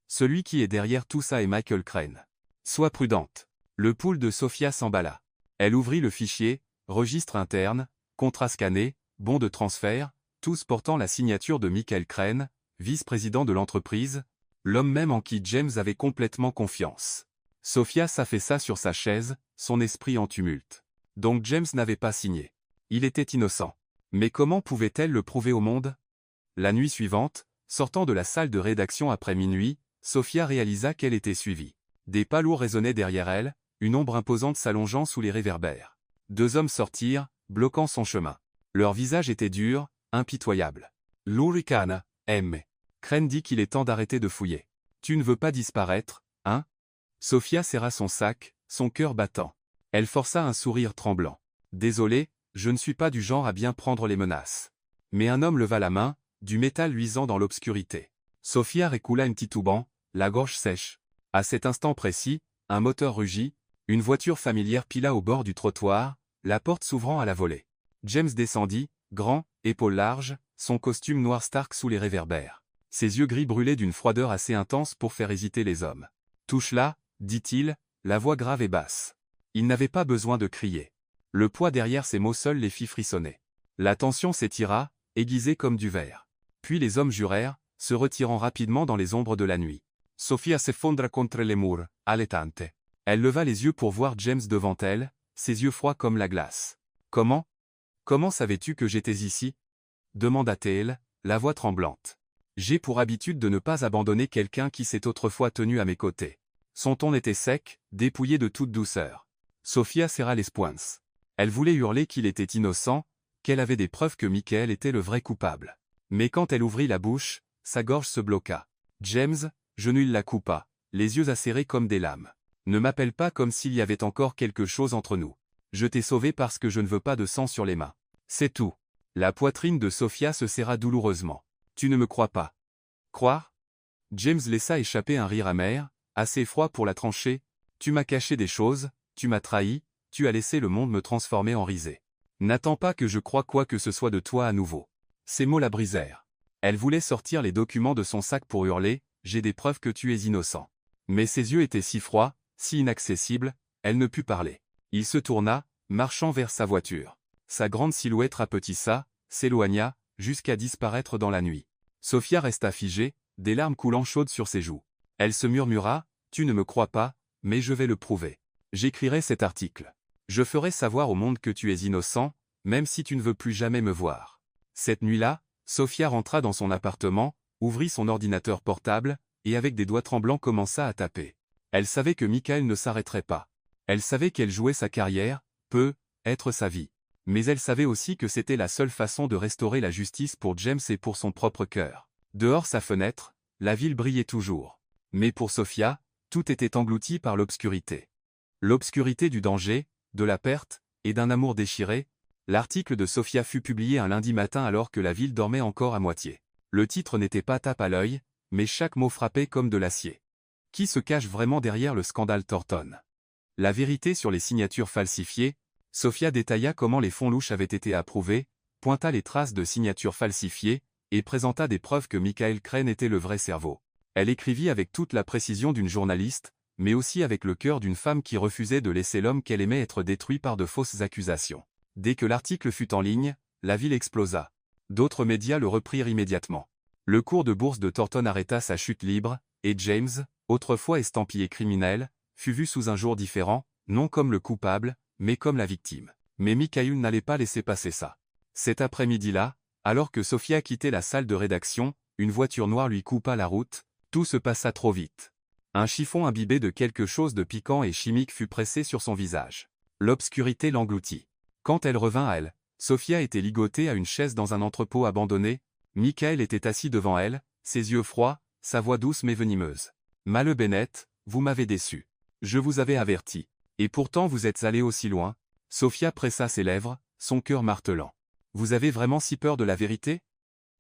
Celui qui est derrière tout ça est Michael Crane. Sois prudente. Le pool de Sophia s'emballa. Elle ouvrit le fichier, registre interne, contrat scanné, bon de transfert, tous portant la signature de Michael Crane, vice-président de l'entreprise, l'homme même en qui James avait complètement confiance. Sophia s'affaissa sur sa chaise, son esprit en tumulte. Donc James n'avait pas signé. Il était innocent. Mais comment pouvait-elle le prouver au monde? La nuit suivante, sortant de la salle de rédaction après minuit, Sophia réalisa qu'elle était suivie. Des pas lourds résonnaient derrière elle, une ombre imposante s'allongeant sous les réverbères. Deux hommes sortirent, bloquant son chemin. Leurs visages étaient durs, impitoyables. L'Hurricane, M. Crane dit qu'il est temps d'arrêter de fouiller. Tu ne veux pas disparaître, hein? Sophia serra son sac, son cœur battant. Elle força un sourire tremblant. Désolé, je ne suis pas du genre à bien prendre les menaces. Mais un homme leva la main, du métal luisant dans l'obscurité. Sophia récoula une titubant, la gorge sèche. À cet instant précis, un moteur rugit, une voiture familière pila au bord du trottoir, la porte s'ouvrant à la volée. James descendit, grand, épaules larges, son costume noir Stark sous les réverbères. Ses yeux gris brûlaient d'une froideur assez intense pour faire hésiter les hommes. « Touche là », dit-il, la voix grave et basse. Il n'avait pas besoin de crier. Le poids derrière ces mots seuls les fit frissonner. La tension s'étira, aiguisée comme du verre. Puis les hommes jurèrent, se retirant rapidement dans les ombres de la nuit. Sophia s'effondra contre les murs, allettante. Elle leva les yeux pour voir James devant elle, ses yeux froids comme la glace. « Comment? Comment savais-tu que j'étais ici ?» demanda-t-elle, la voix tremblante. « J'ai pour habitude de ne pas abandonner quelqu'un qui s'est autrefois tenu à mes côtés. » Son ton était sec, dépouillé de toute douceur. Sophia serra les poings. Elle voulait hurler qu'il était innocent, qu'elle avait des preuves que Michael était le vrai coupable. Mais quand elle ouvrit la bouche, sa gorge se bloqua. « James, je ne la coupa, les yeux acérés comme des lames. Ne m'appelle pas comme s'il y avait encore quelque chose entre nous. Je t'ai sauvé parce que je ne veux pas de sang sur les mains. C'est tout. » La poitrine de Sophia se serra douloureusement. « Tu ne me crois pas. » « Croire ?» James laissa échapper un rire amer, assez froid pour la trancher. « Tu m'as caché des choses, tu m'as trahi, tu as laissé le monde me transformer en risée. N'attends pas que je croie quoi que ce soit de toi à nouveau. » Ces mots la brisèrent. Elle voulait sortir les documents de son sac pour hurler « J'ai des preuves que tu es innocent. » Mais ses yeux étaient si froids, si inaccessibles, elle ne put parler. Il se tourna, marchant vers sa voiture. Sa grande silhouette rapetissa, s'éloigna, jusqu'à disparaître dans la nuit. Sophia resta figée, des larmes coulant chaudes sur ses joues. Elle se murmura, « Tu ne me crois pas, mais je vais le prouver. J'écrirai cet article. Je ferai savoir au monde que tu es innocent, même si tu ne veux plus jamais me voir. » Cette nuit-là, Sophia rentra dans son appartement, ouvrit son ordinateur portable, et avec des doigts tremblants commença à taper. Elle savait que Michael ne s'arrêterait pas. Elle savait qu'elle jouait sa carrière, être sa vie. Mais elle savait aussi que c'était la seule façon de restaurer la justice pour James et pour son propre cœur. Dehors sa fenêtre, la ville brillait toujours. Mais pour Sophia, tout était englouti par l'obscurité. L'obscurité du danger, de la perte, et d'un amour déchiré. L'article de Sophia fut publié un lundi matin alors que la ville dormait encore à moitié. Le titre n'était pas tape à l'œil, mais chaque mot frappait comme de l'acier. Qui se cache vraiment derrière le scandale Thornton? La vérité sur les signatures falsifiées. Sophia détailla comment les fonds louches avaient été approuvés, pointa les traces de signatures falsifiées, et présenta des preuves que Michael Crane était le vrai cerveau. Elle écrivit avec toute la précision d'une journaliste, mais aussi avec le cœur d'une femme qui refusait de laisser l'homme qu'elle aimait être détruit par de fausses accusations. Dès que l'article fut en ligne, la ville explosa. D'autres médias le reprirent immédiatement. Le cours de bourse de Thornton arrêta sa chute libre, et James, autrefois estampillé criminel, fut vu sous un jour différent, non comme le coupable, mais comme la victime. Mais Michael n'allait pas laisser passer ça. Cet après-midi-là, alors que Sophia quittait la salle de rédaction, une voiture noire lui coupa la route, tout se passa trop vite. Un chiffon imbibé de quelque chose de piquant et chimique fut pressé sur son visage. L'obscurité l'engloutit. Quand elle revint à elle, Sophia était ligotée à une chaise dans un entrepôt abandonné. Michael était assis devant elle, ses yeux froids, sa voix douce mais venimeuse. « Male Bennett, vous m'avez déçu. Je vous avais averti. Et pourtant vous êtes allé aussi loin. » Sophia pressa ses lèvres, son cœur martelant. « Vous avez vraiment si peur de la vérité ?»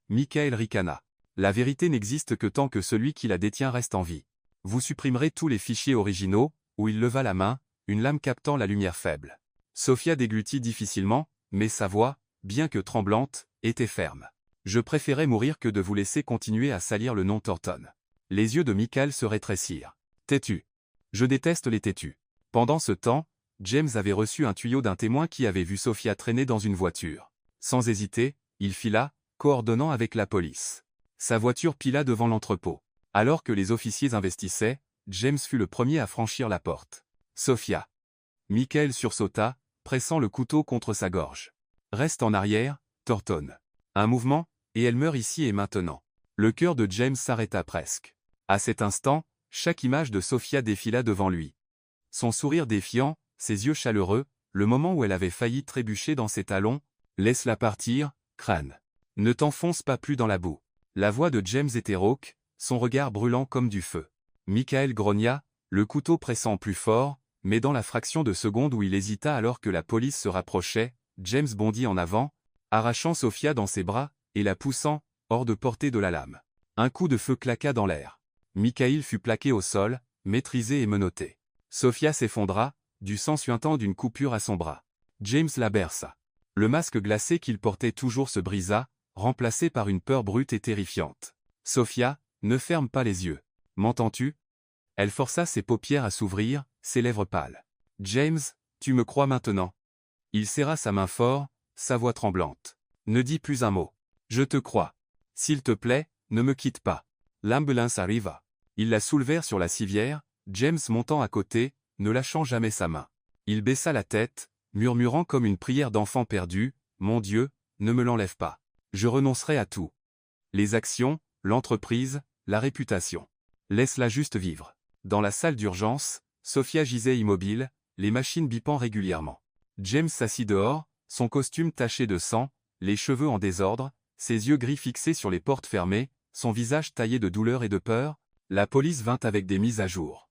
Michael ricana. « La vérité n'existe que tant que celui qui la détient reste en vie. Vous supprimerez tous les fichiers originaux. » Où il leva la main, une lame captant la lumière faible. Sophia déglutit difficilement, mais sa voix, bien que tremblante, était ferme. Je préférais mourir que de vous laisser continuer à salir le nom Thornton. Les yeux de Michael se rétrécirent. Têtu. Je déteste les têtus. Pendant ce temps, James avait reçu un tuyau d'un témoin qui avait vu Sophia traîner dans une voiture. Sans hésiter, il fila, coordonnant avec la police. Sa voiture pila devant l'entrepôt. Alors que les officiers investissaient, James fut le premier à franchir la porte. Sophia. Michael sursauta, pressant le couteau contre sa gorge. Reste en arrière, Thornton. Un mouvement, et elle meurt ici et maintenant. Le cœur de James s'arrêta presque. À cet instant, chaque image de Sophia défila devant lui. Son sourire défiant, ses yeux chaleureux, le moment où elle avait failli trébucher dans ses talons, laisse-la partir, crâne. Ne t'enfonce pas plus dans la boue. La voix de James était rauque, son regard brûlant comme du feu. Michael grogna, le couteau pressant plus fort, mais dans la fraction de seconde où il hésita alors que la police se rapprochait, James bondit en avant, arrachant Sophia dans ses bras, et la poussant, hors de portée de la lame. Un coup de feu claqua dans l'air. Michael fut plaqué au sol, maîtrisé et menotté. Sophia s'effondra, du sang suintant d'une coupure à son bras. James la berça. Le masque glacé qu'il portait toujours se brisa, remplacé par une peur brute et terrifiante. Sophia, ne ferme pas les yeux. M'entends-tu? Elle força ses paupières à s'ouvrir, ses lèvres pâles. James, tu me crois maintenant? Il serra sa main fort, sa voix tremblante. Ne dis plus un mot. Je te crois. S'il te plaît, ne me quitte pas. L'ambulance arriva. Ils la soulevèrent sur la civière, James montant à côté, ne lâchant jamais sa main. Il baissa la tête, murmurant comme une prière d'enfant perdu, « Mon Dieu, ne me l'enlève pas. Je renoncerai à tout. Les actions, l'entreprise, la réputation. Laisse-la juste vivre. » Dans la salle d'urgence, Sophia gisait immobile, les machines bipant régulièrement. James s'assit dehors, son costume taché de sang, les cheveux en désordre, ses yeux gris fixés sur les portes fermées, son visage taillé de douleur et de peur. La police vint avec des mises à jour.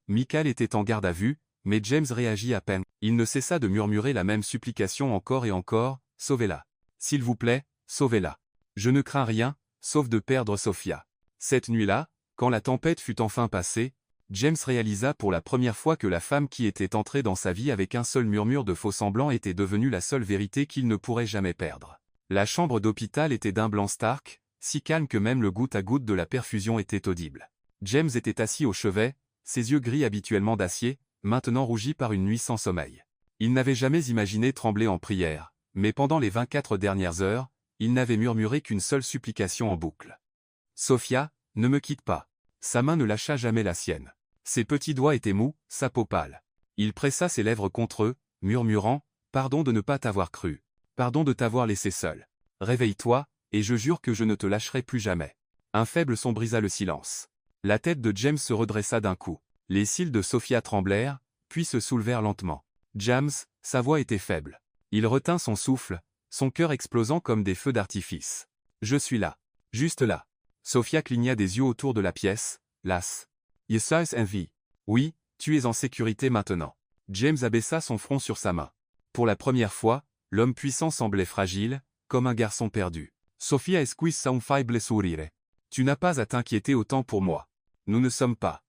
Michael était en garde à vue, mais James réagit à peine. Il ne cessa de murmurer la même supplication encore et encore, « Sauvez-la. S'il vous plaît, sauvez-la. Je ne crains rien, sauf de perdre Sophia. » Cette nuit-là, quand la tempête fut enfin passée, James réalisa pour la première fois que la femme qui était entrée dans sa vie avec un seul murmure de faux-semblant était devenue la seule vérité qu'il ne pourrait jamais perdre. La chambre d'hôpital était d'un blanc stark, si calme que même le goutte à goutte de la perfusion était audible. James était assis au chevet, ses yeux gris habituellement d'acier, maintenant rougis par une nuit sans sommeil. Il n'avait jamais imaginé trembler en prière, mais pendant les 24 dernières heures, il n'avait murmuré qu'une seule supplication en boucle. « Sophia, ne me quitte pas. » Sa main ne lâcha jamais la sienne. Ses petits doigts étaient mous, sa peau pâle. Il pressa ses lèvres contre eux, murmurant « Pardon de ne pas t'avoir cru. Pardon de t'avoir laissé seul. Réveille-toi, et je jure que je ne te lâcherai plus jamais. » Un faible son brisa le silence. La tête de James se redressa d'un coup. Les cils de Sophia tremblèrent, puis se soulevèrent lentement. James, sa voix était faible. Il retint son souffle, son cœur explosant comme des feux d'artifice. « Je suis là. Juste là. » Sophia cligna des yeux autour de la pièce, lasse. « Yes, envie. Oui, tu es en sécurité maintenant. » James abaissa son front sur sa main. Pour la première fois, l'homme puissant semblait fragile, comme un garçon perdu. « Sophia esquisse un faible sourire. Tu n'as pas à t'inquiéter autant pour moi. Nous ne sommes pas. »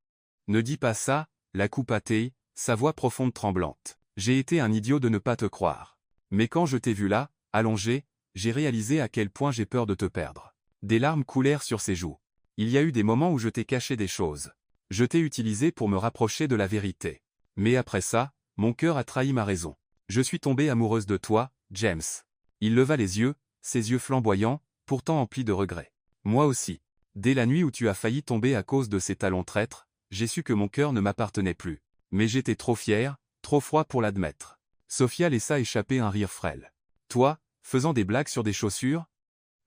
Ne dis pas ça, la coupa-t-il, sa voix profonde tremblante. J'ai été un idiot de ne pas te croire. Mais quand je t'ai vu là, allongé, j'ai réalisé à quel point j'ai peur de te perdre. Des larmes coulèrent sur ses joues. Il y a eu des moments où je t'ai caché des choses. Je t'ai utilisé pour me rapprocher de la vérité. Mais après ça, mon cœur a trahi ma raison. Je suis tombée amoureuse de toi, James. Il leva les yeux, ses yeux flamboyants, pourtant emplis de regrets. Moi aussi. Dès la nuit où tu as failli tomber à cause de ces talons traîtres, j'ai su que mon cœur ne m'appartenait plus. Mais j'étais trop fier, trop froid pour l'admettre. Sophia laissa échapper un rire frêle. Toi, faisant des blagues sur des chaussures?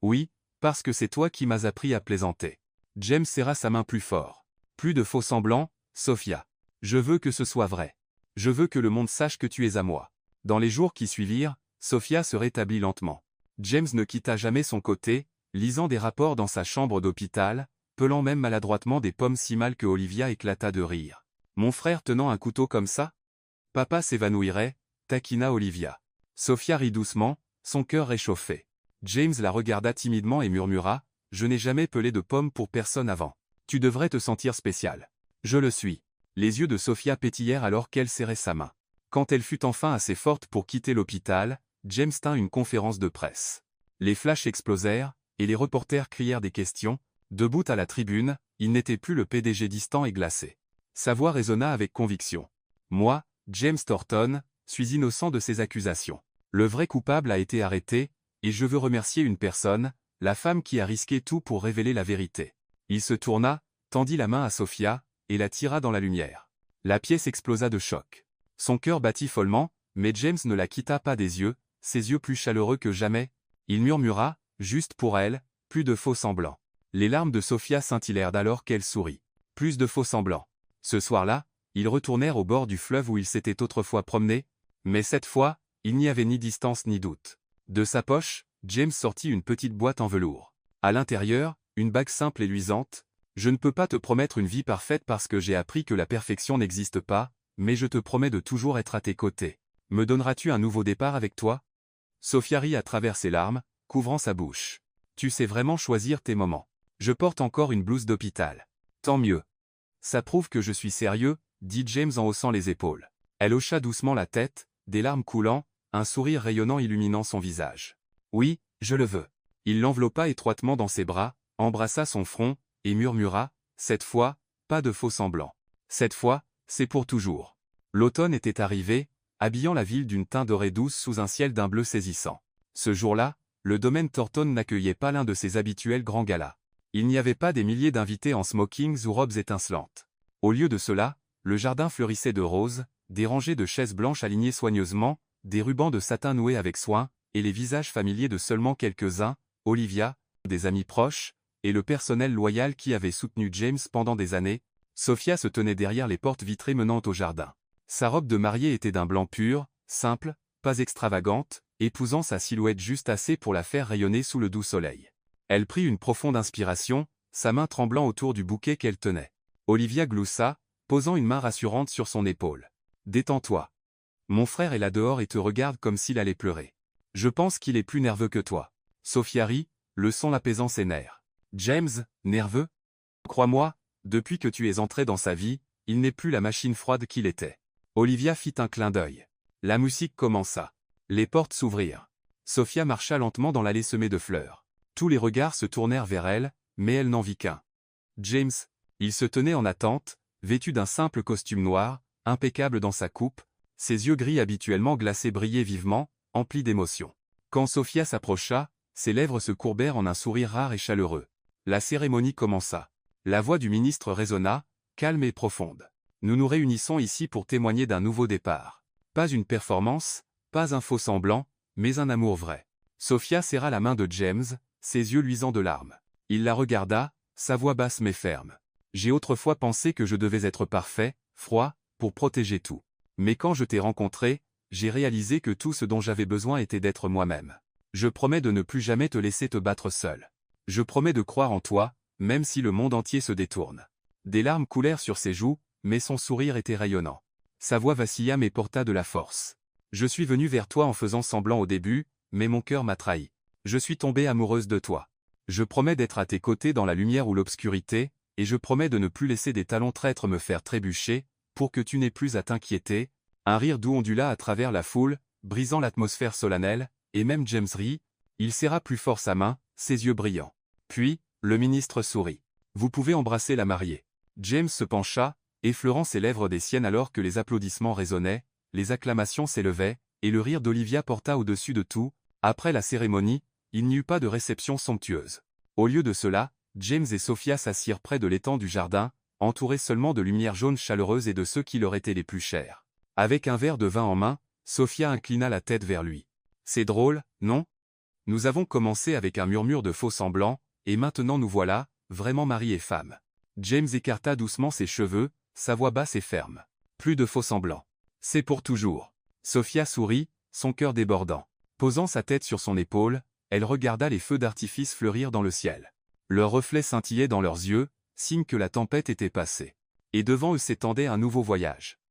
Oui, parce que c'est toi qui m'as appris à plaisanter. James serra sa main plus fort. Plus de faux semblants, Sophia. Je veux que ce soit vrai. Je veux que le monde sache que tu es à moi. Dans les jours qui suivirent, Sophia se rétablit lentement. James ne quitta jamais son côté, lisant des rapports dans sa chambre d'hôpital, pelant même maladroitement des pommes si mal que Olivia éclata de rire. Mon frère tenant un couteau comme ça? Papa s'évanouirait, taquina Olivia. Sophia rit doucement, son cœur réchauffé. James la regarda timidement et murmura, « Je n'ai jamais pelé de pommes pour personne avant. Tu devrais te sentir spécial. » Je le suis. Les yeux de Sophia pétillèrent alors qu'elle serrait sa main. Quand elle fut enfin assez forte pour quitter l'hôpital, James tint une conférence de presse. Les flashs explosèrent, et les reporters crièrent des questions. Debout à la tribune, il n'était plus le PDG distant et glacé. Sa voix résonna avec conviction. « Moi, James Thornton, suis innocent de ces accusations. Le vrai coupable a été arrêté, et je veux remercier une personne, la femme qui a risqué tout pour révéler la vérité. » Il se tourna, tendit la main à Sophia, et la tira dans la lumière. La pièce explosa de choc. Son cœur battit follement, mais James ne la quitta pas des yeux, ses yeux plus chaleureux que jamais. Il murmura, juste pour elle, plus de faux semblants. Les larmes de Sophia scintillèrent d'alors qu'elle sourit. Plus de faux semblants. Ce soir-là, ils retournèrent au bord du fleuve où ils s'étaient autrefois promenés, mais cette fois, il n'y avait ni distance ni doute. De sa poche, James sortit une petite boîte en velours. À l'intérieur, une bague simple et luisante. « Je ne peux pas te promettre une vie parfaite parce que j'ai appris que la perfection n'existe pas, mais je te promets de toujours être à tes côtés. Me donneras-tu un nouveau départ avec toi ?» Sophia rit à travers ses larmes, couvrant sa bouche. « Tu sais vraiment choisir tes moments. Je porte encore une blouse d'hôpital. Tant mieux. Ça prouve que je suis sérieux, » dit James en haussant les épaules. Elle hocha doucement la tête, des larmes coulant, un sourire rayonnant illuminant son visage. « Oui, je le veux. » Il l'enveloppa étroitement dans ses bras, embrassa son front, et murmura, « Cette fois, pas de faux semblants. Cette fois, c'est pour toujours. » L'automne était arrivé, habillant la ville d'une teinte dorée douce sous un ciel d'un bleu saisissant. Ce jour-là, le domaine Thornton n'accueillait pas l'un de ses habituels grands galas. Il n'y avait pas des milliers d'invités en smokings ou robes étincelantes. Au lieu de cela, le jardin fleurissait de roses, des rangées de chaises blanches alignées soigneusement, des rubans de satin noués avec soin, et les visages familiers de seulement quelques-uns, Olivia, des amis proches, et le personnel loyal qui avait soutenu James pendant des années. Sophia se tenait derrière les portes vitrées menant au jardin. Sa robe de mariée était d'un blanc pur, simple, pas extravagante, épousant sa silhouette juste assez pour la faire rayonner sous le doux soleil. Elle prit une profonde inspiration, sa main tremblant autour du bouquet qu'elle tenait. Olivia gloussa, posant une main rassurante sur son épaule. « Détends-toi. Mon frère est là dehors et te regarde comme s'il allait pleurer. Je pense qu'il est plus nerveux que toi. » Sophia rit, le son l'apaisant ses nerfs. « James, nerveux ? Crois-moi, depuis que tu es entré dans sa vie, il n'est plus la machine froide qu'il était. » Olivia fit un clin d'œil. La musique commença. Les portes s'ouvrirent. Sophia marcha lentement dans l'allée semée de fleurs. Tous les regards se tournèrent vers elle, mais elle n'en vit qu'un. James, il se tenait en attente, vêtu d'un simple costume noir, impeccable dans sa coupe, ses yeux gris habituellement glacés brillaient vivement, emplis d'émotion. Quand Sophia s'approcha, ses lèvres se courbèrent en un sourire rare et chaleureux. La cérémonie commença. La voix du ministre résonna, calme et profonde. « Nous nous réunissons ici pour témoigner d'un nouveau départ. Pas une performance, pas un faux semblant, mais un amour vrai. » Sophia serra la main de James, ses yeux luisants de larmes. Il la regarda, sa voix basse mais ferme. « J'ai autrefois pensé que je devais être parfait, froid, pour protéger tout. Mais quand je t'ai rencontré, j'ai réalisé que tout ce dont j'avais besoin était d'être moi-même. Je promets de ne plus jamais te laisser te battre seul. Je promets de croire en toi, même si le monde entier se détourne. » Des larmes coulèrent sur ses joues, mais son sourire était rayonnant. Sa voix vacilla mais porta de la force. « Je suis venue vers toi en faisant semblant au début, mais mon cœur m'a trahi. Je suis tombée amoureuse de toi. Je promets d'être à tes côtés dans la lumière ou l'obscurité, et je promets de ne plus laisser des talons traîtres me faire trébucher, pour que tu n'aies plus à t'inquiéter. » Un rire doux ondula à travers la foule, brisant l'atmosphère solennelle, et même James rit. Il serra plus fort sa main, ses yeux brillants. Puis, le ministre sourit. « Vous pouvez embrasser la mariée. » James se pencha, effleurant ses lèvres des siennes alors que les applaudissements résonnaient, les acclamations s'élevaient, et le rire d'Olivia porta au-dessus de tout. Après la cérémonie, il n'y eut pas de réception somptueuse. Au lieu de cela, James et Sophia s'assirent près de l'étang du jardin, entourés seulement de lumière jaune chaleureuse et de ceux qui leur étaient les plus chers. Avec un verre de vin en main, Sophia inclina la tête vers lui. « C'est drôle, non ? Nous avons commencé avec un murmure de faux semblants, et maintenant nous voilà, vraiment mari et femme. » James écarta doucement ses cheveux, sa voix basse et ferme. « Plus de faux semblants. C'est pour toujours. » Sophia sourit, son cœur débordant. Posant sa tête sur son épaule, elle regarda les feux d'artifice fleurir dans le ciel. Leurs reflets scintillaient dans leurs yeux, signe que la tempête était passée. Et devant eux s'étendait un nouveau voyage.